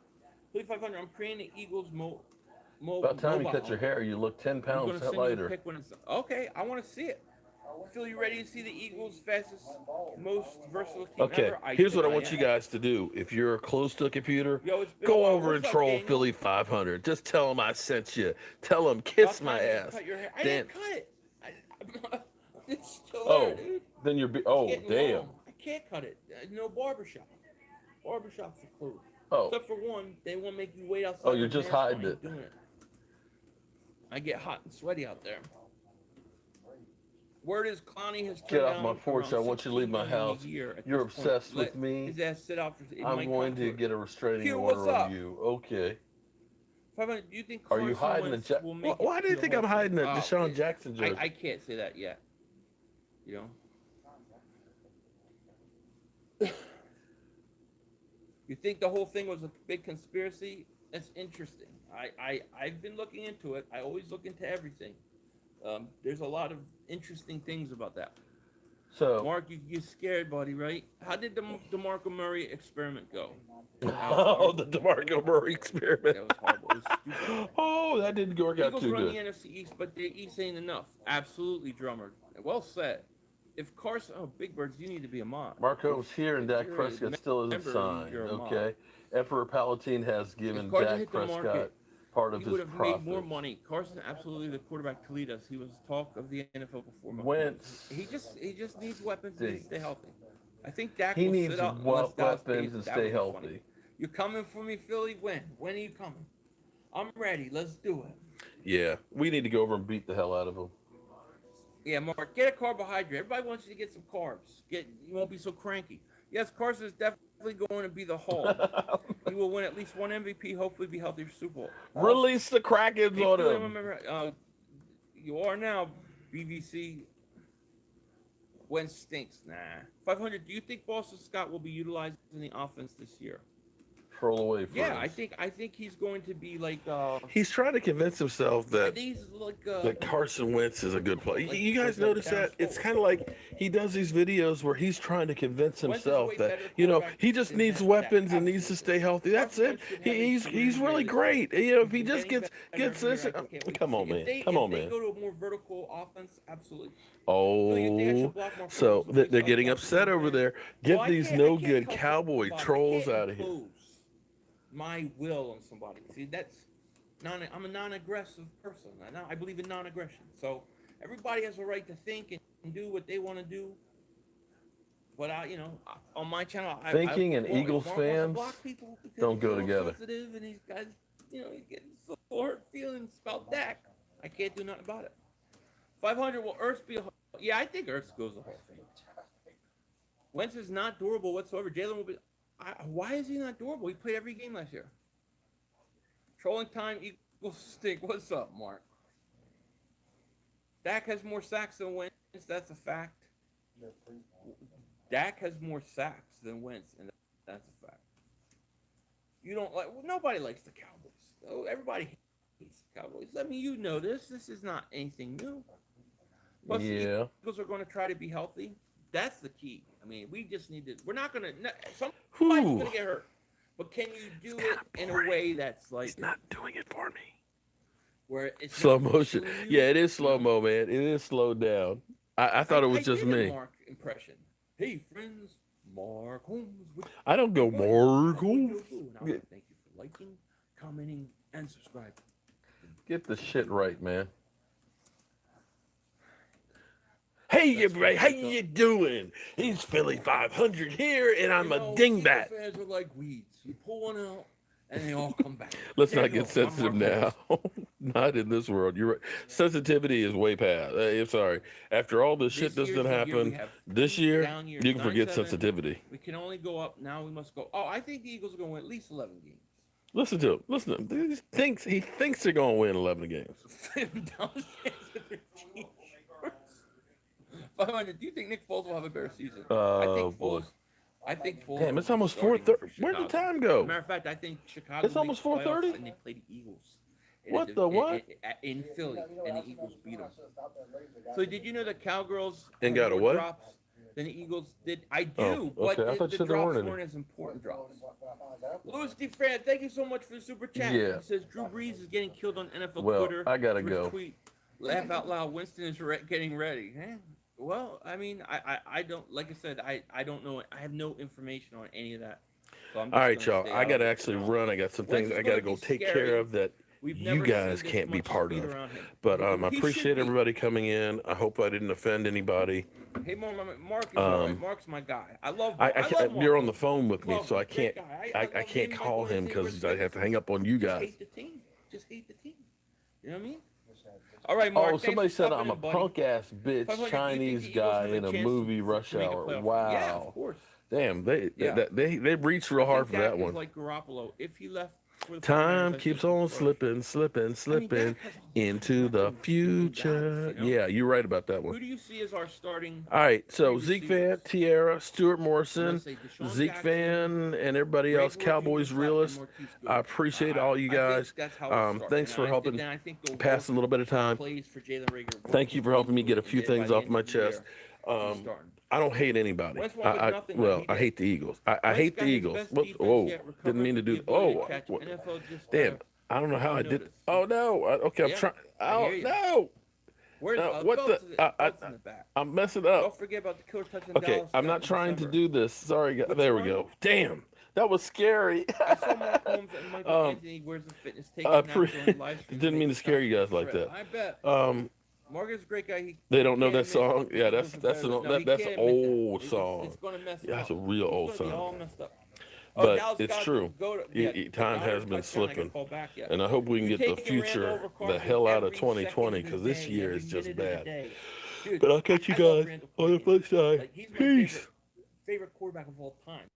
3,500. I'm creating the Eagles About time you cut your hair, you look 10 pounds lighter. Okay, I want to see it. Phil, you ready to see the Eagles' fastest, most versatile team Okay, ever? here's what I want you guys to do. If you're close to a computer, go over and troll Philly 500. Just tell them I sent you. Tell them kiss my ass. I didn't cut it. It's still there, dude. Then you're damn. Long. I can't cut it. No barbershop. Barbershops are closed. Except for one, they won't make you wait outside. Oh, you're just hiding it. Doing it. I get hot and sweaty out there. Word is Clowney has Get turned off down my porch. around I want you to leave my 16 million house. a year at You're this point. obsessed Let with me. his ass sit out. It I'm might going come to it. get a restraining Q, what's order on up? you. Okay. 500, do you think Are you Carson hiding a Wentz Jack? will make Why it do to you the think Hall I'm of hiding a Fame? Deshaun Jackson jersey? I can't say that yet. You know. You think the whole thing was a big conspiracy? That's interesting. I've been looking into it. I always look into everything. There's a lot of interesting things about that. So, Mark, you scared, buddy, right? How did the DeMarco Murray experiment go? oh, the DeMarco Murray experiment. That was horrible. It was stupid. Oh, that didn't work out Eagles too run good. the NFC East, but the East ain't enough. Absolutely, drummer. Well said. If Carson, Big Birds, you need to be a mod. Marco was here, and Dak you're a Prescott still isn't member, signed. you're a mod. Okay. Emperor Palatine has given If Carson Dak hit the Prescott market, part of he his would have made more profits. money. Carson, absolutely the quarterback to lead us. He was talk of the NFL before. Wentz. He just needs weapons to stinks. stay healthy. I think Dak He will needs sit out unless Dallas weapons pays. and That stay would be healthy. funny. You coming for me, Philly? When? When are you coming? I'm ready. Let's do it. Yeah, we need to go over and beat the hell out of him. Yeah, Mark, get a carbohydrate. Everybody wants you to get some carbs. You won't be so cranky. Yes, Carson is definitely going to be the Hall. He will win at least one MVP, hopefully be healthy for Super Bowl. Release the Krakens Hey, on Philly, him. remember, you are now BVC. Wentz stinks. Nah. 500, do you think Boston Scott will be utilized in the offense this year? Troll away friends. Yeah, I think he's going to be like He's trying to convince himself that he's like that Carson Wentz is a good player. like- You guys like notice that? It's kind of like he does these videos where he's trying to convince Wentz is himself way that better he quarterback just than needs that. weapons and needs to Absolutely. stay healthy. That's Carson it. Wentz should have He's his career really this great. If he just Getting gets better this, here. I can't wait come to on, see. man. Come on, If they man. go to a more vertical offense, absolutely. Oh, so they're getting upset over there. Get these no good cowboy trolls out of here. My will on somebody. See, that's I'm a non-aggressive person. I believe in non-aggression. So everybody has a right to think and do what they want to do. But on my channel, Thinking and Eagles fans don't go together. Sensitive, and he's got, he's getting so hurt feelings about Dak. I can't do nothing about it. 500 will Ertz be? Yeah, I think Ertz goes the whole thing. Wentz is not durable whatsoever. Jalen will be. Why is he not durable? He played every game last year. Trolling time equals stink. What's up, Mark? Dak has more sacks than Wentz. That's a fact. Dak has more sacks than Wentz, and that's a fact. You don't like. Well, nobody likes the Cowboys. Oh, everybody hates the Cowboys. I mean, you know this. This is not anything new. Plus, the Eagles are going to try to be healthy. That's the key. I mean, we just need to. We're not going to. Somebody's going to get hurt, but can you do it in a way that's like? He's not doing it for me. Where it's Slow motion. Yeah, it is slow mo, man. It is slowed down. I thought it was just did a me. Mark impression. Hey, friends, Mark Holmes. I don't go Mark Holmes. Thank you for liking, commenting, and subscribing. Get the shit right, man. Hey, everybody, how you doing? He's Philly 500 here, and I'm a dingbat. Fans are like weeds. You pull one out, and they all come back. Let's There not you get go. I'm sensitive Mark now. Holmes. Not in this world. You're right. Sensitivity is way past. I'm sorry. After all this shit This that's year's been the year we happening, have this two year, down years, you can forget 9-7. sensitivity. We can only go up. Now we must go. Oh, I think the Eagles are going to win at least 11 games. Listen to him. Listen to him. He thinks they're going to win 11 games. 500. Do you think Nick Foles will have a better season? Oh, boy. I think Foles. Damn, it's will be almost starting 4:30. for Where'd the Chicago. time go? Matter of fact, I think Chicago. It's almost makes playoffs 4:30? And they play the Eagles. What the what? In Philly, and the Eagles beat them. So did you know the Cowgirls And had got a more what? drops than the Eagles did? I do, Oh, but okay. I thought the you said there drops weren't any. weren't as important drops. Louis DeFran, thank you so much for the super chat. Yeah. He says Drew Brees is getting killed on NFL Well, Twitter. I gotta First go. Tweet, laugh out loud. Winston is getting ready. Eh? Well, I mean, I don't, like I said, I don't know. I have no information on any of that. So I'm just All right, gonna y'all. stay I out got of to it. actually run. I got some things Wentz is I got to gonna go be take scary. care of that We've you never guys seen this can't be much part speed of. around him. But I He should appreciate be. everybody coming in. I hope I didn't offend anybody. Hey, Mark is all right. Mark's my guy. I love. I love can't, Mark. you're on the phone with me, Love so him. I can't. Great guy. I love can't him. call Like, him we're because I have to hang up on you Just guys. hate the team. Just hate the team. You know what I mean? All right, Mark. Oh, thanks somebody for said stopping I'm a in, buddy. punk ass If I bitch was like, do you think Chinese the Eagles guy have a in a chance movie to Rush make a Hour. playoff run? Wow. Yeah, of course. Damn, they Yeah. they reached I real think hard for Dak that is one. like Garoppolo. If he left for the 49ers, Time I keeps think on he's first. slipping I mean, slipping Dak has a into lot the of weapons in Dallas, future. you know? Yeah, you're right about that one. Who do you see as our starting All right, three so Zeke Fan, receivers? Tierra, Stuart I'm gonna Morrison, say Deshaun Zeke Jackson, Fan, and everybody Greg else, Cowboys Williams, realists. and Marquise I Goodwin. appreciate all you I think guys. that's how it's starting. Thanks for helping Then I think they'll pass a work little bit of time. plays for Jalen Rager. Thank you for helping me get a few things off my chest. He's starting. I don't hate anybody. Wentz won with nothing like Well, he I did. hate the Eagles. I Wentz hate got the his Eagles. best What? defense Whoa, yet, recovered didn't mean to from do. the ability to Oh, catch. what- NFL just damn! I don't know how I did. noticed. Oh no! Okay, I'm Yeah, trying. I Oh hear you. no! Where's No, what Phelps the? is- Phelps in the back. I'm messing Don't up. forget about the killer touching Okay, Dallas. I'm Scott not in trying to December. do this. Sorry, Which there we one? go. Damn, that was scary. I saw Mark Holmes and Michael Anthony. Where's the fitness taking naps during live stream? Didn't mean to scare you guys like that. I bet. Mark is a great guy. They don't know can't that admit song. Yeah, Eagles are better than- no, he that's can't admit that. old It's song. gonna mess him Yeah, that's up. a real He's old gonna be all song. messed up. But Dallas it's got to true. go to- Time Dallas has been touchdown, I slipping, can fall back yet. and I hope we can You're get the taking Randall future over the Carson hell out of every 2020 second because of the this day, year every is just minute of the bad. day. Dude, But I'll catch you I love guys Randall on the Carson. flip side. Like, he's my Peace. favorite quarterback of all time.